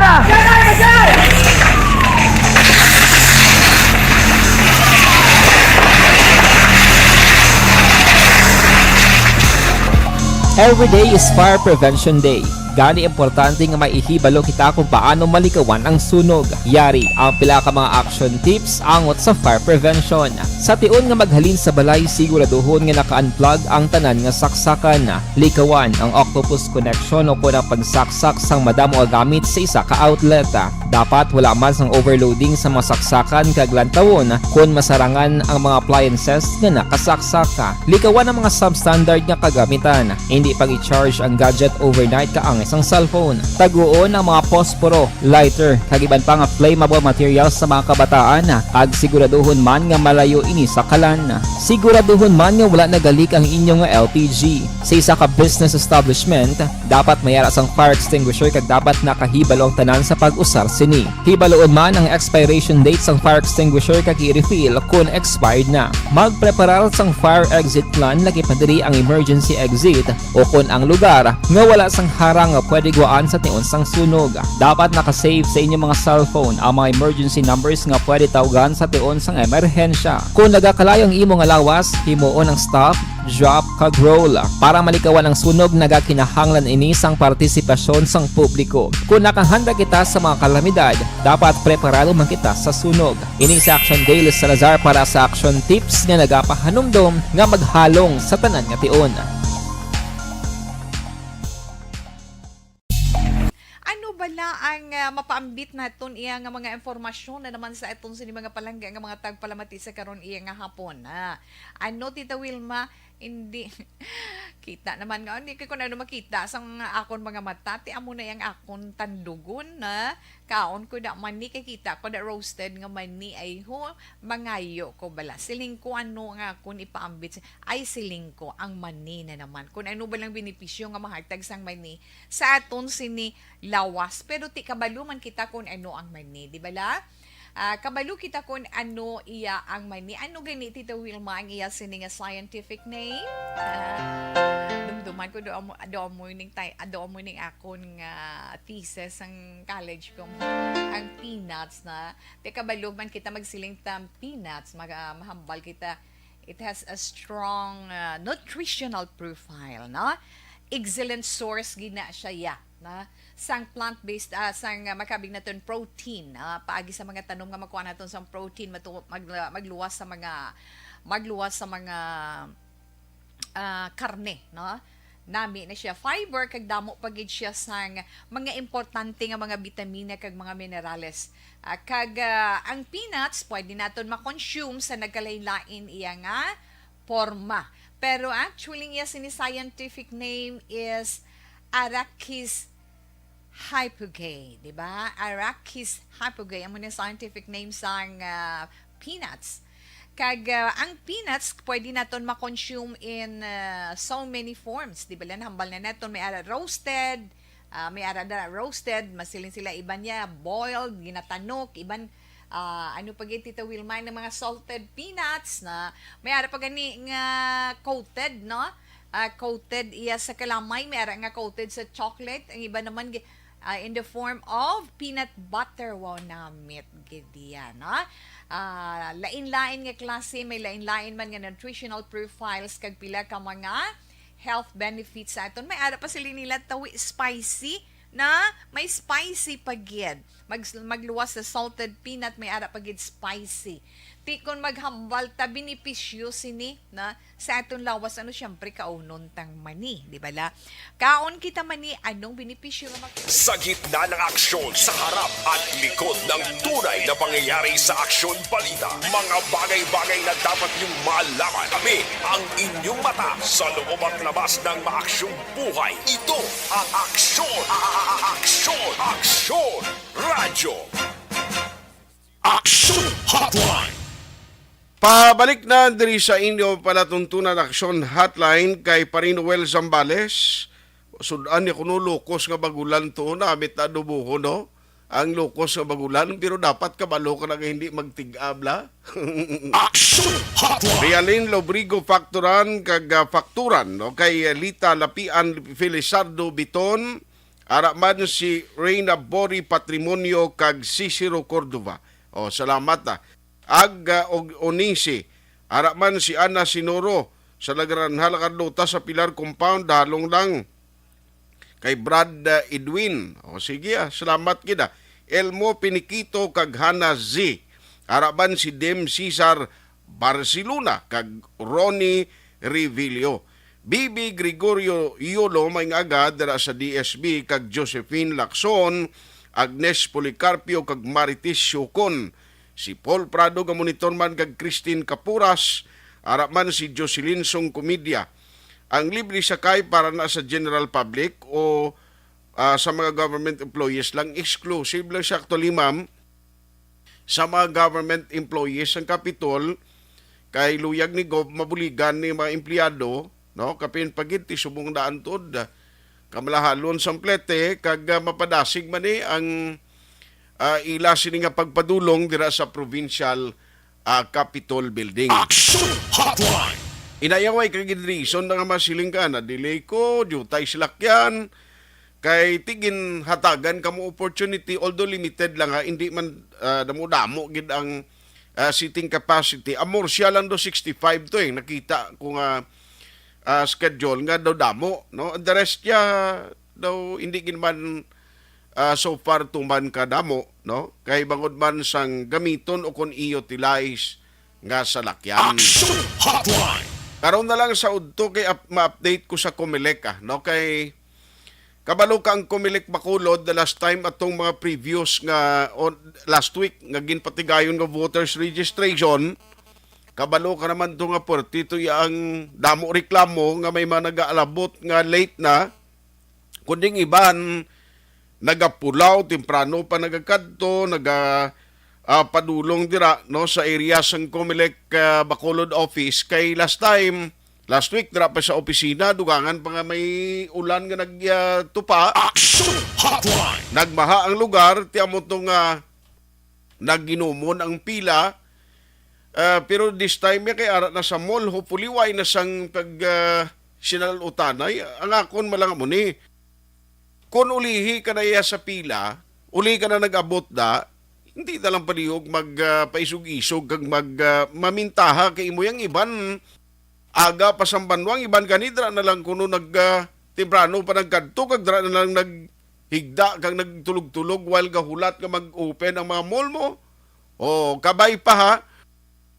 Every day is Fire Prevention Day. Gani importante nga maihibalo kita kung paano malikawan ang sunog. Yari ang pila ka mga action tips angot sa fire prevention. Sa tion nga maghalin sa balay, siguraduhon nga naka-unplug ang tanan nga saksakan. Likawan ang octopus connection o kung ang pagsaksak sang madamo nga gamit sa isa ka outlet. Dapat wala man sang overloading sa mga saksakan kag lantawon kung masarangan ang mga appliances nga nakasaksaka. Likawan ang mga substandard nga kagamitan. Hindi pag i-charge ang gadget overnight kaang isang cellphone. Taguon ang mga posporo, lighter, kag iban pa nga flammable materials sa mga kabataan. Ag siguraduhon man nga malayo ini sa kalan. Siguraduhon man nga wala nagalik ang inyong LPG. Sa isa ka business establishment, dapat mayara sang fire extinguisher kag dapat nakahibalo ang tanan sa pag-usar sini. Hibaloon man ang expiration date sang fire extinguisher kag i-refill kung expired na. Magpreparar sang fire exit plan lagi pa diri ang emergency exit o kung ang lugar nga wala sang harang nga pwede guaan sa tion sang sunog. Dapat nakasave sa inyong mga cellphone ang mga emergency numbers nga pwede tawagan sa tion sang emerhensya. Kung nagakalayo ang imo nga lawas, himuon ang stop, drop, kag roll. Para malikawan ang sunog, nagakinahanglan ini sang partisipasyon sang publiko. Kung nakahanda kita sa mga kalamidad, dapat preparado man kita sa sunog. Ini sa Action Daily Salazar para sa action tips nga nagapahanumdom nga maghalong sa tanan nga tion. Bala ang mapaambit naton iya nga mga informasyon na naman sa itong sini mga palangga nga mga tagpalamati sa karon iya nga hapon. Ano Tita Wilma, hindi kita naman nga hindi ko na makita sang akon mga mata ti amo na yang akon tandugon na kaon ko da mani kay kita ko da roasted nga mani ay ho mangayo ko bala siling ko ano nga akon ipaambit ay siling ko ang mani na naman kun ano ba lang benepisyo nga mahatag sang mani sa aton sini lawas pero ti kabalo man kita kun ano ang mani di bala? Kabalo kita kung ano iya ang mani. Ano gani Tita Wilma ang iya sini nga scientific name? Dumduman ko do morning akon nga thesis ang college ko. Ang peanuts na. Te kabalo man kita magsiling tam peanuts, mahambal kita. It has a strong nutritional profile, no? Excellent source gina siya na sang plant-based sang makabig naton protein paagi sa mga tanom nga makuha naton sang protein magluwas sa mga karne no nami na siya fiber kag damo pagid siya sang mga importante nga mga bitamina kag mga minerales kag ang peanuts pwede naton ma-consume sa nagkalain-lain iya nga forma pero actually iya sini scientific name is Arachis hypogay, di ba? Arachis hypogay, ang mga scientific name sang peanuts. Kag ang peanuts pwede naton ma-consume in so many forms, di ba? Hambal na naton may ara roasted, masilin sila iban niya boiled, ginatanok, iban ano pag Tita Wilma ng mga salted peanuts na may ara pa gani nga coated, no? Coated iya sa kalamay, may ara nga coated sa chocolate, ang iba naman in the form of peanut butter. Wow, namit gid yan, no? Lain-lain nga klase, may lain-lain man nga nutritional profiles kag pila ka mga health benefits sa aton. May ara pa sila nila tawi spicy na may spicy pagid. Magluwas sa salted peanut, may ara pagid spicy. Ti kon maghambal ta benepisyo sini na sa aton lawas ano syempre kaunon tang mani, di ba la? Kaon kita mani anong benepisyo nga Sa gitna ng aksyon, sa harap at likod ng tunay na pangyayari sa aksyon balita, mga bagay-bagay na dapat niyong malaman. Kami ang inyong mata sa loob at labas ng maaksyong buhay. Ito ang Aksyon! Aksyon! Aksyon! Radyo! Aksyon Hotline! Pabalik na diri sa inyo palatuntunan aksyon hotline kay Parinoel Zambales. Sudan ni kuno lukos nga bagulan to na amit na dubuho, no? Ang lukos nga bagulan pero dapat kabalo ka na nga hindi magtig-abla. Aksyon Hotline! Realin Lobrigo Facturan kag Facturan, no? Kay Lita Lapian Felizardo Biton, araman si Reyna Bori Patrimonio kag Cicero Cordova. O salamat na. Og Onisi, araman si Ana Sinoro sa Lagranhal Carlota sa Pilar Compound, halong lang kay Brad Edwin. O sige, salamat kita. Elmo Pinikito kag Hana Z, araman si Dem Cesar Barcelona kag Ronnie Revilio. Bibi Gregorio Iolo may agad dara sa DSB kag Josephine Lacson, Agnes Policarpio kag Maritis Syukon. Si Paul Prado nga monitorman kag Christine Capuras, araman si Jocelyn Song Comedia. Ang libre sakay para na sa general public o sa mga government employees lang, exclusive lang siya actually ma'am sa mga government employees ang Capitol kay luyag ni Gov mabuligan ni mga empleyado, no? Kapin pagiti subong daan tod kamalahalon samplete kag mapadasig man ni ang ila sini nga pagpadulong dira sa provincial Capitol building. Action Hotline! Inayaway kag reason nga masiling ka na delay ko, jutay silakyan, kay tigin hatagan kamo opportunity although limited lang ha, hindi man damo-damo gid ang seating capacity. Amor siya lang do 65 to nakita ko nga schedule nga daw damo, no? The rest ya daw hindi gid man so far tuman kadamo, no? Kay bangod man sang gamiton o kon i-utilize nga salakyan. Action Hotline! Karon na lang sa udto kay ma-update ko sa Comelec, no? Kay kabalo ka ang Comelec Bacolod the last time atong mga previous nga last week nga ginpatigayon nga voters registration. Kabalo ka naman to nga portito ang damo reklamo nga may mga nag-aalabot nga late na kunding iban nagapulaw, temprano pa nagakadto, padulong dira no sa area sang Comelec Bacolod office kay last week dira pa sa opisina dugangan pa nga may ulan nga nagtupa. Action Hotline! Nagmaha ang lugar tiamo tong nagginumon ang pila pero this time kay ara na sa mall hopefully way na sang pag sinalutanay ang akon malang mo ni kung ulihi ka na iya sa pila, uli ka na nag-abot da, hindi na lang palihog paisog-isog kag mamintaha kay imo yang iban aga pasambanwang iban kanidra na lang kuno temprano pa nagkadto kag dra na lang naghigda kag nagtulog-tulog while gahulat ka mag-open ang mga mall mo. O kabay pa ha.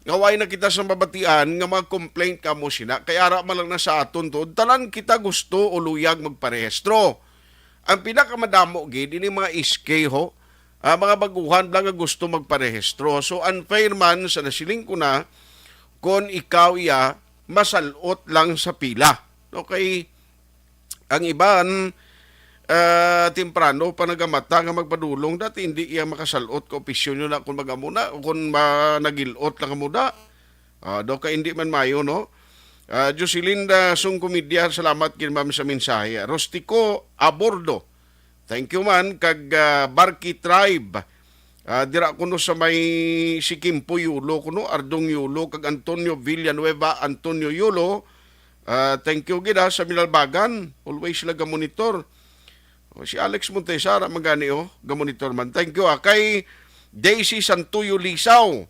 Ngaway na kita sa mabatian nga mag-complaint ka mo sina kay ara man lang na sa aton to tanan kita gusto o luyag magparehistro. Ang pinakamadamo gid ini mga SK ho, mga baguhan lang nga gusto magparehistro. So unfair man sa nasiling ko na kung ikaw iya masalot lang sa pila. Okay, ang iban temprano pa nagamata nga magpadulong dati hindi iya makasalot ko opisyon nyo na kung magamuna o kung nagilot lang kamuda. Do ka hindi man mayo, no? Joselinda Sungkumidya, salamat kin ma'am sa mensahe. Rostico Abordo, thank you man. Kag Barki Tribe, dira kuno sa may Sikimpo Yulo kuno, Ardong Yulo, kag Antonio Villanueva, Antonio Yulo, thank you gida sa Minalbagan, always sila monitor. Si Alex Montesara magani gamonitor man. Thank you kay Daisy Santuyo Lisaw.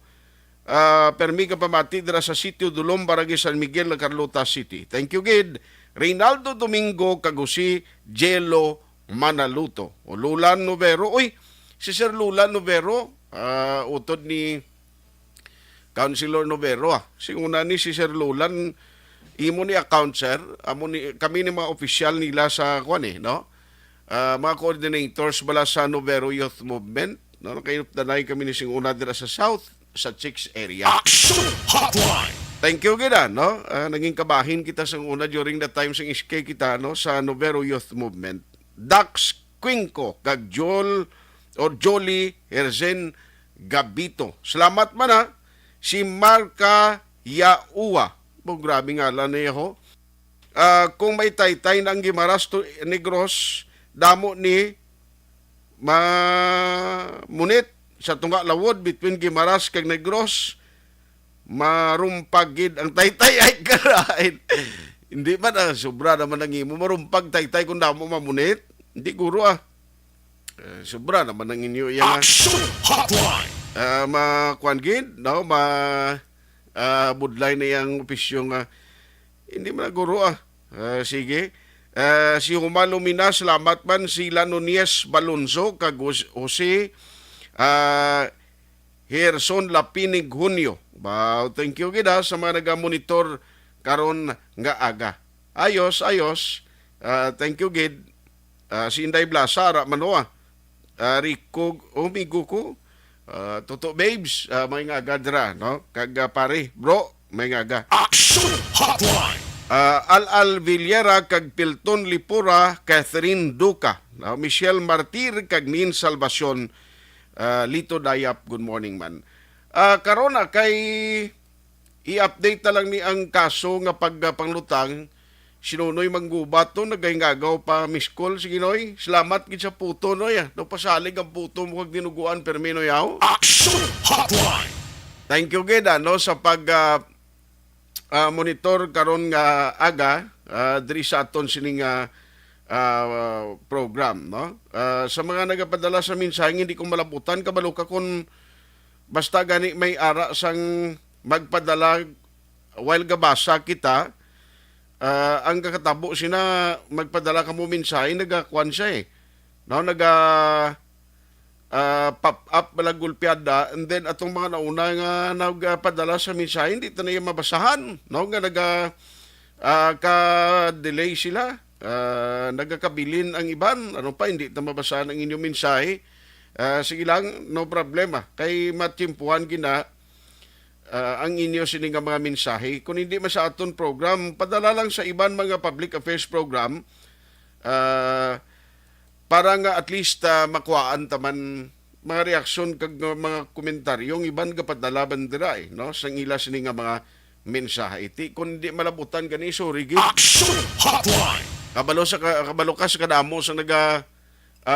Permi ka pamati dira sa sitio Dulom, Barangay San Miguel, Carlota City. Thank you gid. Reynaldo Domingo Kagusi, Jelo Manaluto. O Lulan Novero. Uy, si Sir Lulan Novero, utod ni Councilor Novero. Singuna ni si Sir Lulan, imo ni account sir, kami ni mga opisyal nila sa no? Mga coordinators bala sa Novero Youth Movement, no? Kayo danay kami ni singuna dira sa South, sa Chicks area. Action Hotline. Thank you gida, no? Naging kabahin kita sa una during the time sing iskay kita, no? Sa Novero Youth Movement. Dax Quinco, kag Jolie Herzen Gabito. Salamat man si Marca Yaua. Grabe nga lang niya ho. Kung may taytay ng Gimaras to Negros, damo ni Munit sa tunga lawod between Gimaras kag Negros, marumpagid ang taytay ay karain. Hindi ba na sobra naman ang imo marumpag taytay kung damo mamunit? Hindi guro sobra naman ang inyo yan. Action Hotline. Makuan gid, no? Budlay na yung opisyong hindi man guro sige. Si Humalo Mina, salamat man. Sila Nunez Balonzo, kag Jose Herson Lapinig Junio. Thank you gida sa mga nagamonitor karon nga aga. Ayos. Thank you gid. Si Inday Blasara Manoa. Rico Omiguko. Toto Babes, may nga gadra, no? Kag pare, bro, may nga ga. Action Hotline. Al Villera, kag Pilton Lipura, Catherine Duca, Michelle Martir, kag Nin Salvacion, Lito Dayap, good morning man. Karona, kay i-update na lang ni ang kaso nga pagpanglutang, sinunoy manggubat to, nagahingagaw pa miskol, sige noy, salamat gid sa puto noy, no pasalig ang puto mo kag dinuguan, permino yaw. Action Hotline. Thank you gid no sa pag monitor karon nga aga diri sa aton sining program, no? Sa mga nagapadala sa mensahe, hindi ko malabutan kabalo ka kung basta gani may ara sang magpadala while gabasa kita. Ang kakatabo sina magpadala ka mo mensahe, nagakuan siya no, pop up balagulpiada, and then atong mga nauna nga nagpadala sa mensahe hindi ta na mabasahan, no, nga ka-delay sila, nagakabilin ang iban, ano pa hindi ta mabasahan ang inyong mensahe. Sige lang, no problema, kay matimpuhan gina ang inyo sining mga mensahe. Kung hindi man sa aton program, padala lang sa iban mga public affairs program para nga at least makuhaan taman mga reaksyon kag mga komentaryong iban nga padala bandira no, sang ila sining mga mensahe. Iti kung hindi malabutan gani sorry gid. Action Hotline. Kabalo ka sa kadamo sa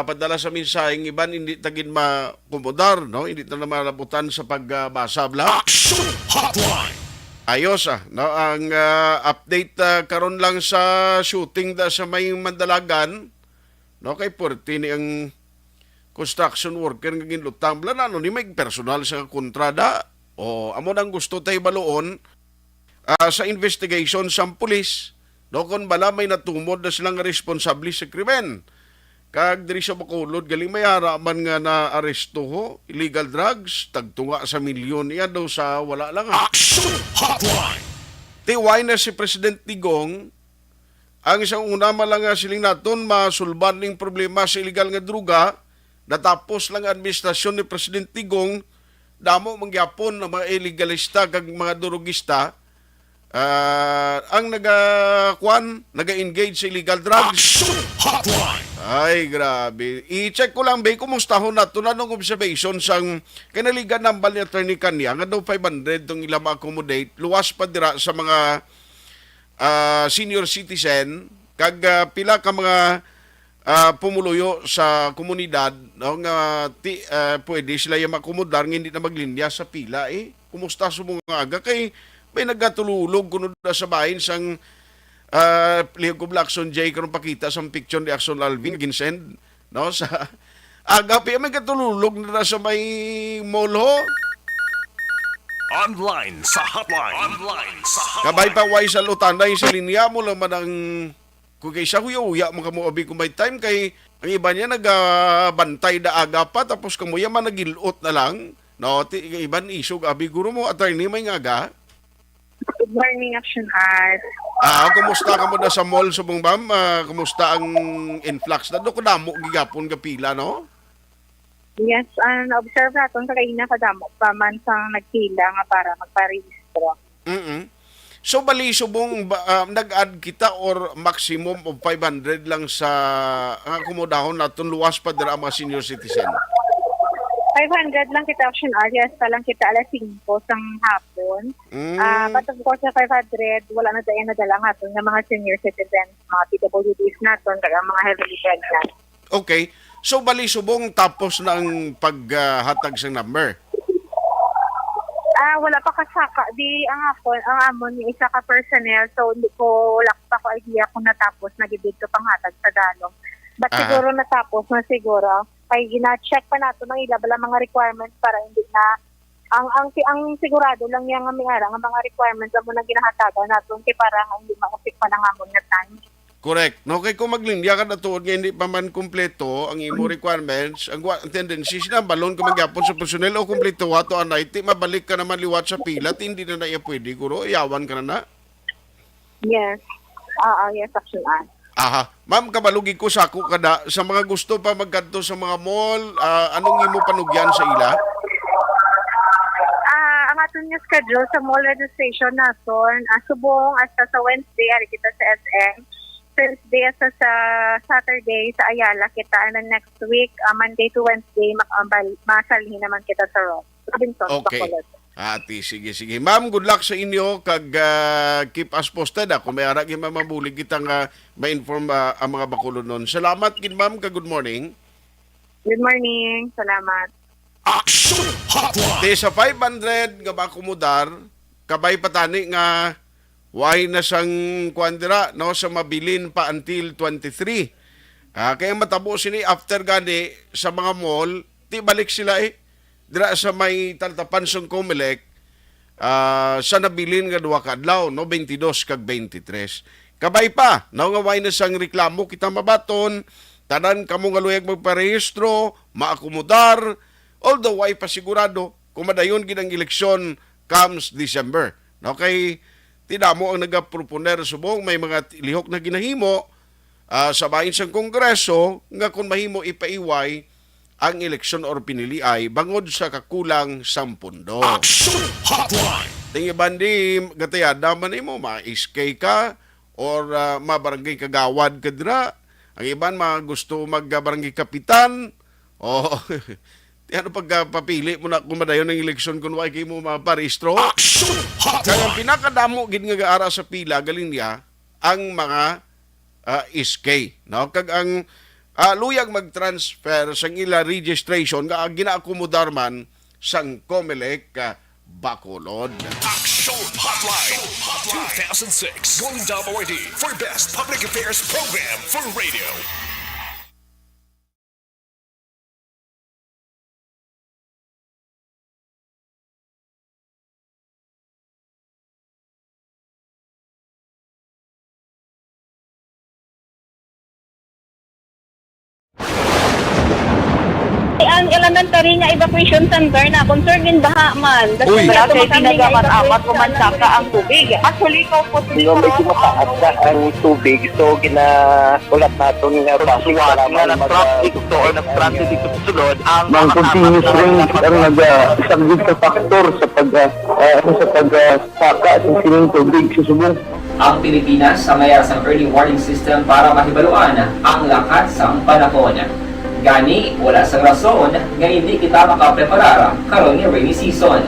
padala sa mensaheng iban hindi tagin makomodar, no? Hindi na malabutan sa pagbasa bla. Action Hotline. Ayos no, ang update karon lang sa shooting sa may Mandalagan, no, kay Porti ni ang construction worker nga ginlutang bla na ni may personal sa kontrada o amo nang gusto tay baloon sa investigation sa pulis, no, kon bala may natumod na silang responsable sa krimen. Kag diri sa Bacolod galing may haraman nga na aresto ho, illegal drugs, tagtunga sa milyon yan daw sa wala lang. Action Hotline. Tiway na si President Digong, ang isang una malang siling naton masulban ning problema sa illegal nga druga, natapos lang administrasyon ni President Digong, damo mangyapon ng mga illegalista kag mga durugista, ang naga-engage sa illegal drugs. Action Hotline. Ay, grabe. I-check ko lang, Bay, kumusta ho na ito? Nanong observation sang kanaligan ng bal ni Attorney Kanya, nga daw 500 itong ilang accommodate, luwas pa dira sa mga senior citizen, kag pila ka mga pumuluyo sa komunidad, no, nga pwede sila yung makomodar, hindi na maglinya sa pila. Kumusta sa mga aga? Kay may nagkatululog kuno na sa bahin sang Lihog ko Blackson J karon pakita sa picture ni Axon Alvin ginsend, no, sa agapi may katululog na sa may mall ho. Online sa hotline. Kabay pa way sa lutanay sa linya mo lang man ang kung kay siya huya mga mo abi kung may time kay ang iba niya nagabantay da aga pa tapos kamuya man nagilot na lang, no, iban isog abi guro mo attorney may ngaga. Good morning, Action Art. Kumusta ka mo na sa mall subong bam? Kumusta ang influx na do kadamo gigapon ka pila, no? Yes, na-observe natin sa kaina kadamo pa man sang nagpila nga para magparehistro. So bali subong nag-add kita or maximum of 500 lang sa akomodahon naton luwas pa dira ang mga senior citizen. 500 lang kita Action Art, yes, lang kita alas 5 sang hapon. But of course, sa 500, wala na dahil nadala nga ito ng mga senior citizens, mga PWDs natin, mga heavily pregnant. Okay. So, bali subong tapos na ang paghatag sa number? Wala pa kasaka. Di, ang amon ni isa ka personnel, so hindi ko wala pa ko idea kung natapos, nagibig ko panghatag sa dalong. But siguro natapos na siguro. Kaya gina-check pa nato ng ilabala mga requirements para hindi na ang sigurado lang yang may ara nga mga requirements mo na ginahatagan naton kay para hindi mausik pa nang amon nga time. Correct. No, kay kung maglinya ka na tuod nga hindi pa man kumpleto ang imo requirements, ang tendency na balon ka magyapon sa personnel o kumpleto ato anay ti mabalik ka naman liwat sa pila hindi na iya pwede guro iyawan ka na. Yes. Yes, Action Art. Ma'am, kabalugi ko sako kada sa mga gusto pa magkadto sa mga mall, anong imo panugyan sa ila? Ang aton nga schedule sa mall registration naton, subong hasta sa Wednesday ari kita sa SM. Thursday hasta sa Saturday sa Ayala kita and next week Monday to Wednesday masalhin naman kita sa Robinson. Okay. Ati, sige. Ma'am, good luck sa inyo kag keep us posted. Kung may ara gyud mabulig kitang ma-inform ang mga bakulon nun. Salamat gid ma'am, kag good morning. Good morning. Salamat. Action Hotline. Sa 500 nga bakumudar, kabay patani nga why na sang kwandira no sa mabilin pa until 23. Kaya matabo sini after gani sa mga mall, ti balik sila dira sa may taltapan sang Comelec sa nabilin nga duha ka adlaw no 22 kag 23. Kabay pa no nga way na sang reklamo kita mabaton tanan kamo nga luyag magparehistro, maakomodar, although way pa sigurado kung madayon gid ang eleksyon comes December. No kay tinamo ang nagaproponer subong may mga lihok na ginahimo sa bahin sang Kongreso nga kung mahimo ipaiway ang eleksyon or pinili ay bangod sa kakulang 10 pondo. Action Hotline. Tingi bandi gatayada man imo ma-SK ka or mabarangay kagawad ka dira. Ang iban gusto magbarangay kapitan o ano pagpapili mo na kumadayon ng eleksyon kung why kay mo maparehistro. Action Hotline. Kaya ang pinakadamo gid nga gaara sa pila galing niya ang mga SK, no? Kag ang luyag mag-transfer sang ila registration nga ginaakomodar man sang Comelec Bacolod. Action Hotline 2006 Golden Dome Awardee for Best Public Affairs Program for Radio. Ang elementary nga evacuation center na concerned baha man. Uy, kasi tinagamat-amat kumansaka ang tubig. Actually, ikaw po medyo mataas na ang tubig. So, ulat natin nga basuwat nga ng traffic to or nag-transit dito sa sulod. Ang continuous rain ang isang good factor sa pagsaka at sining tubig sa subong. Ang Pilipinas sa mayroon sang early warning system para mahibaluan ang lakat sang panahon. Gani, wala sang rason nga hindi kita makapreparara karon ni rainy season.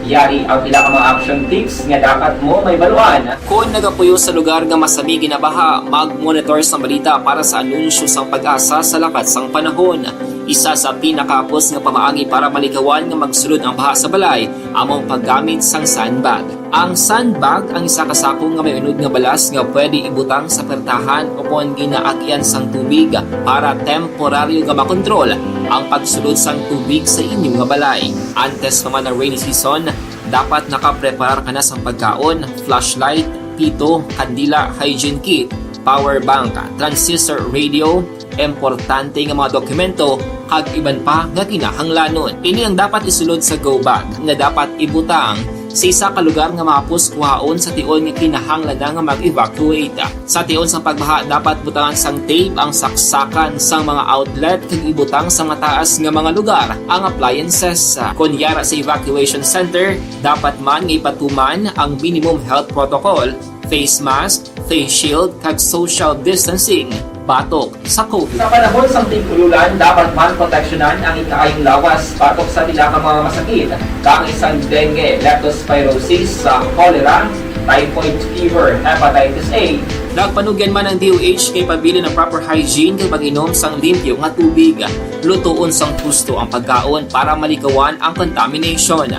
Yari ang pila ka mga action tips nga dapat mo may baluan. Kung nagapuyo sa lugar nga masabi ginabaha, mag-monitor sa balita para sa anunsyo sang pag-asa sa lakat sang panahon. Isa sa pinakapos nga pamaagi para malikawan nga magsulod ang baha sa balay, among paggamit sang sandbag. Ang sandbag ang isa kasakong nga may unod nga balas nga pwede ibutang sa pertahan o kung ginaagyan sang tubig para temporaryo nga makontrol ang pagsulod sang tubig sa inyong nga balay. Antes naman ng rainy season, dapat nakapreparar ka na sa pagkaon, flashlight, pito, kandila, hygiene kit, power bank, transistor radio, importante nga mga dokumento kag iban pa nga kinahanglanon. Ini ang dapat isulod sa go bag nga dapat ibutang sa isa ka lugar nga mapus kuhaon sa tion nga kinahanglan nga mag-evacuate. Sa tion sa pagbaha dapat butangan sang tape ang saksakan sang mga outlet kag ibutang sa mataas nga mga lugar ang appliances. Kunyara sa evacuation center, dapat man nga ipatuman ang minimum health protocol, face mask, face shield kag social distancing batok sa COVID. Sa panahon sa tingkululan, dapat man proteksyonan ang ikaayong lawas batok sa tila ka mga masakit, kang isang dengue, leptospirosis, cholera, typhoid fever, hepatitis A. Nagpanugyan man ang DOH kay pabili ng proper hygiene kay pag-inom sang limpyo nga tubig. Lutuon sang husto ang pagkaon para malikawan ang contamination.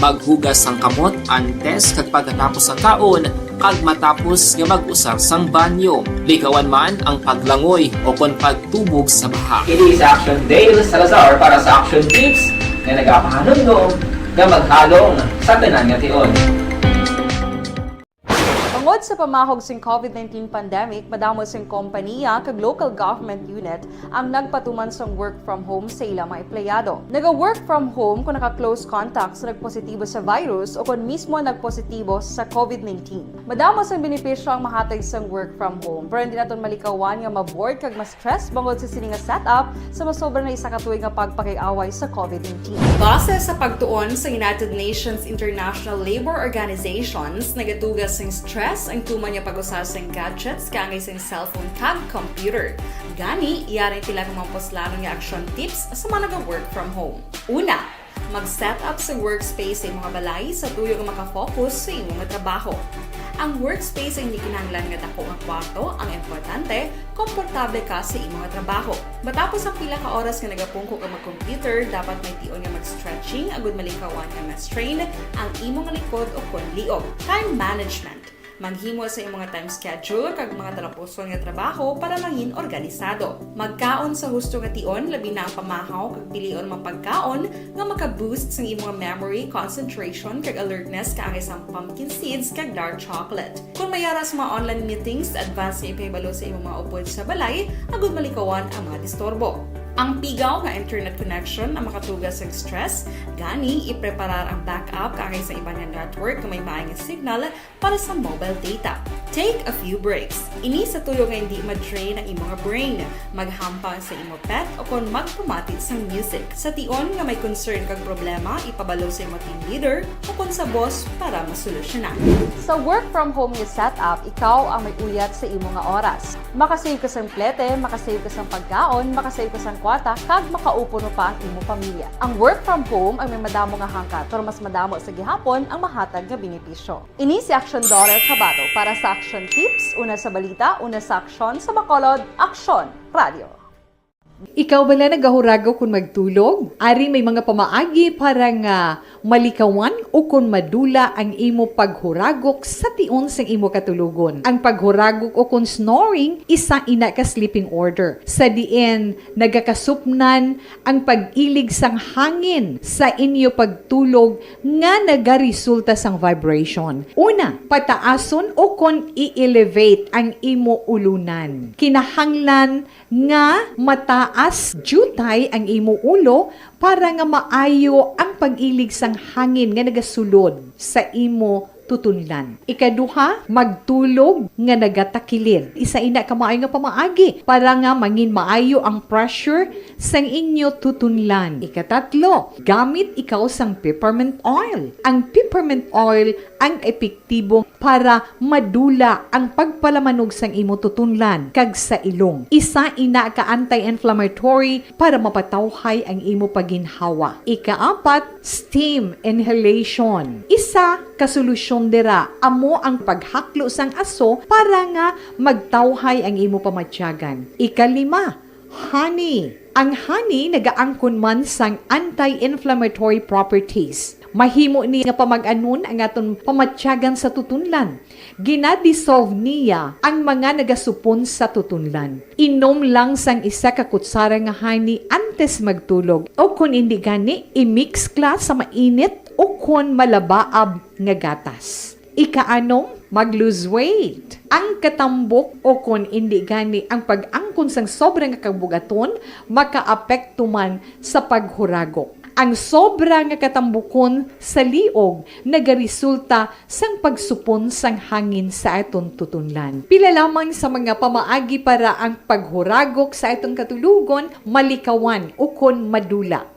Maghugas sang kamot antes kag pagkatapos ang kaon kag matapos nga mag-usar sang banyo. Likawan man ang paglangoy o kon pagtubog sa baha. It is Action Dale Salazar para sa Action Tips nga nagapahanong nga maghalong sa tanan nga tion. Tungod sa pamahog sing COVID-19 pandemic, madamo sing kompanya kag local government unit ang nagpatuman sang work from home sa ilang mga empleyado. Naga-work from home kung naka-close contact sa nagpositibo sa virus o kung mismo nagpositibo sa COVID-19. Madamo sang benepisyo ang mahatag sang work from home, pero hindi naton malikawan nga ma-bored kag ma-stress bangod sa sini nga setup sa masobra na isa ka tuig nga pagpakiaway sa COVID-19. Base sa pagtuon sa United Nations International Labour Organizations, nagatugas sang stress ang tuman niya pag-usar sa gadgets kangay sa cellphone kag computer. Gani, iyarin tila kung mga poslanong nga action tips sa mga nag-work from home. Una, mag-set up sa workspace sa mga balay sa tuyo nga makafocus sa imong trabaho. Ang workspace ay hindi kinahanglan nga dako nga kwarto, ang importante, komportable ka sa imong trabaho. Matapos ang pila ka oras nga nagapungko ka mag-computer, dapat may tion nga mag-stretching agud malikawan nga ma-strain ang imong likod o kon liog. Time management. Maghimo sa imong time schedule kag mga talapuson nga trabaho para mangin organisado. Magkaon sa husto nga tion, labi na ang pamahaw kag pilion mang pagkaon nga maka-boost sa imong memory, concentration kag alertness kaangay sa pumpkin seeds kag dark chocolate. Kung mayara sa mga online meetings, advance nga ipahibalo sa imong mga upod sa balay, agud malikawan ang mga disturbo. Ang pigaw nga internet connection ang makatugas sa stress, gani ipreparar ang backup kaangay sa ibang network na may maayong signal para sa mobile data. Take a few breaks. Ini sa tuyo nga hindi ma-drain ang imong brain, maghampang sa imong pet o kung magpumati sa music. Sa tion nga may concern kag problema, ipabalo sa imong team leader o kung sa boss para masolusyonan. Sa work from home nga setup, ikaw ang may uyat sa imong nga oras. Makasave ka sang plete, makasave ka sang pagkaon, makasave ka sang kwata, kag makaupo no pa ang imong pamilya. Ang work from home ay may madamo nga hangkat, pero mas madamo sa gihapon ang mahatag nga benepisyo. Ini si Action Daughter Cabato para sa Action Tips, una sa balita, una sa aksyon, sa Bacolod, Aksyon Radio. Ikaw bala nagahurago kung magtulog? Ari may mga pamaagi para nga malikawan o kung madula ang imo paghuragok sa tion sang imo katulugon. Ang paghuragok o kung snoring, isa ina ka sleeping order. Sa diin, nagakasupnan ang pag-ilig sang hangin sa inyo pagtulog nga nagaresulta sang vibration. Una, pataason o kung i-elevate ang imo ulunan. Kinahanglan nga mataas jutay ang imo ulo para nga maayo ang pag-ilig sang hangin nga nagasulod sa imo tutunlan. Ikaduha, magtulog nga nagatakilid. Isa ina ka maayo nga pamaagi para nga mangin maayo ang pressure sang inyo tutunlan. Ikatatlo, gamit ikaw sang peppermint oil. Ang peppermint oil ang epektibo para madula ang pagpalamanog sang imo tutunlan kag sa ilong. Isa ina ka anti-inflammatory para mapatawhay ang imo paginhawa. Ikaapat, steam inhalation. Isa ka solusyon dira amo ang paghaklo sang aso para nga magtawhay ang imo pamatyagan. Ikalima, honey. Ang honey nagaangkon man sang anti-inflammatory properties. Mahimo ni nga pamag-anon ang aton pamatyagan sa tutunlan. Ginadissolve niya ang mga nagasupon sa tutunlan. Inom lang sang isa ka kutsara nga honey antes magtulog. O kung hindi gani, i-mix class sa mainit o kung malabaab nga gatas. Ikaanom, mag-lose weight. Ang katambok o kung hindi gani ang pag-angkon sang sobrang kabugaton, makaapekto man sa paghuragok. Ang sobra nga katambukon sa liog nagaresulta sang pagsupon sang hangin sa aton tutunlan. Pila lamang sa mga pamaagi para ang paghuragok sa aton katulugon malikawan o kon madula.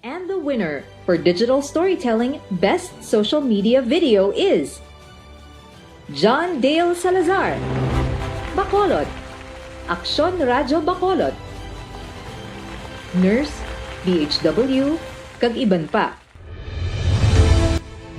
And the winner for digital storytelling best social media video is John Dale Salazar, Bacolod, Aksyon Radyo Bacolod, Nurse, DHW, kag iban pa.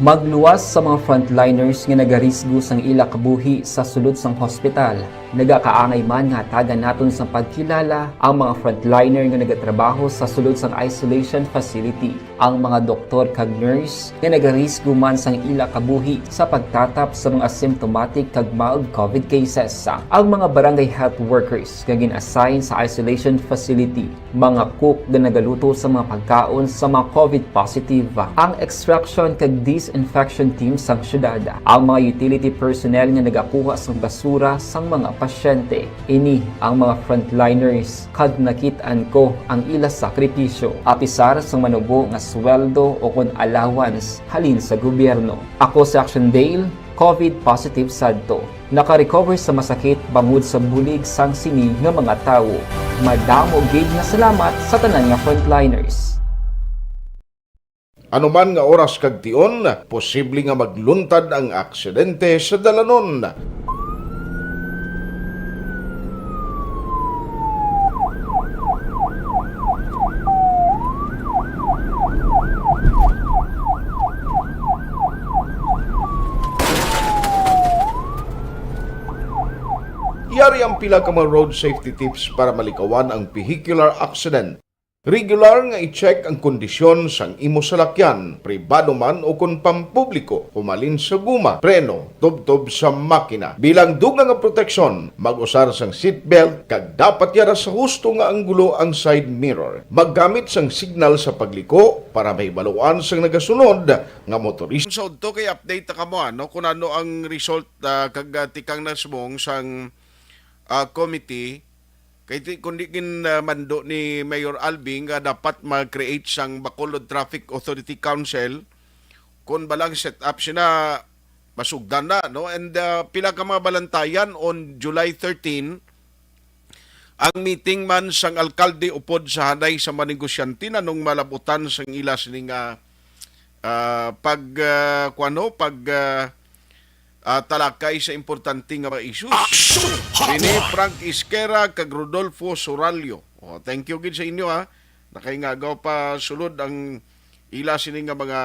Magluwas sa mga frontliners nga nagarisgo sang ila kabuhi sa sulod sang hospital. Nagakaangay man nga tagan naton sa pagkilala ang mga frontliner nga nagatrabaho sa sulod sang isolation facility. Ang mga doktor kag nurse nga nagarisgo man sang ila kabuhi sa pagtatap sa mga asymptomatic kag mild COVID cases. Ang mga barangay health workers nga gin-assign sa isolation facility, mga cook nga nagaluto sa mga pagkaon sa mga COVID positive. Ang extraction kag disinfection team sang syudad, ang mga utility personnel nga nagakuha sang basura sang mga pasyente. Ini ang mga frontliners kad nakitaan ko ang ila sakripisyo apisar sang manubo nga sweldo o kon allowance halin sa gobyerno. Ako si Action Dale, COVID positive sadto. Naka-recover sa masakit bangod sa bulig sang sini nga mga tawo. Madamo gid na salamat sa tanan nga frontliners. Anuman nga oras kag tion, posible nga magluntad ang aksidente sa dalanon. Yari ang pila ka mga road safety tips para malikawan ang vehicular accident. Regular nga i-check ang kondisyon sang imo salakyan, pribado man o kung pampubliko, humalin sa guma, preno, tubtob sa makina. Bilang dugang nga proteksyon, mag-usar sang seatbelt, kag dapat yara sa husto nga anggulo ang side mirror. Maggamit sang signal sa pagliko para may baluan sang nagasunod nga motorista. So, to kay update ka mo, ano, kung ano ang result kag tikang nasmong sang committee. Kaya kundi mando ni Mayor Albing nga dapat mag-create sang Bacolod Traffic Authority Council kung balang set up siya na masugdan na, no? And pila ka mga balantayan on July 13 ang meeting man sang alkalde upod sa hanay sa manegosyante na nung malabutan sang ilas ning talakay sa importante nga mga issues. Rene Frank Isquera kag Rodolfo Soralio. Thank you gid sa inyo ha. Nakaingagaw pa sulod ang ila sini nga mga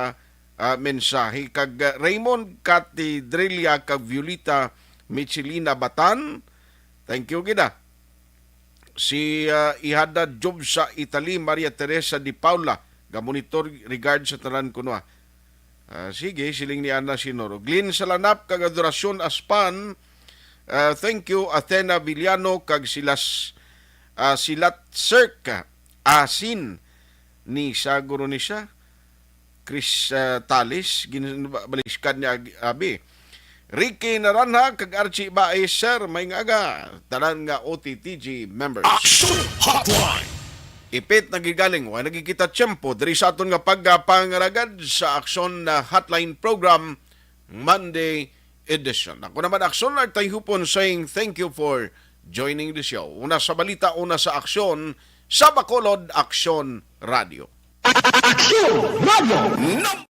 mensahe. Kag Raymond Catedrelia kag Violeta Michelina Batan. Thank you gid ha. Si Ihada Job sa Italy, Maria Teresa Di Paula, ga-monitor regard sa tanan kuno ha. Sige, siling ni Ana Sinoro. Glyn Salanap, kag Adorasyon Aspan. Thank you, Athena Villano, kag Silas Silat Circa. Asin ni Saguro ni siya. Chris Talis, ginabaliskan niya abi. Ricky Naranha, kag Archie Bae, Sir, may nga tanan nga OTTG members. Action Hotline! ipit nagigaling wa nagikita tiyempo diri sa aton nga pagpangaragad sa Aksyon Hotline Program Monday edition. Ako naman Aksyon Artay Hupon saying thank you for joining the show. Una sa balita, una sa aksyon sa Bacolod Aksyon Radio. Aksyon Radio!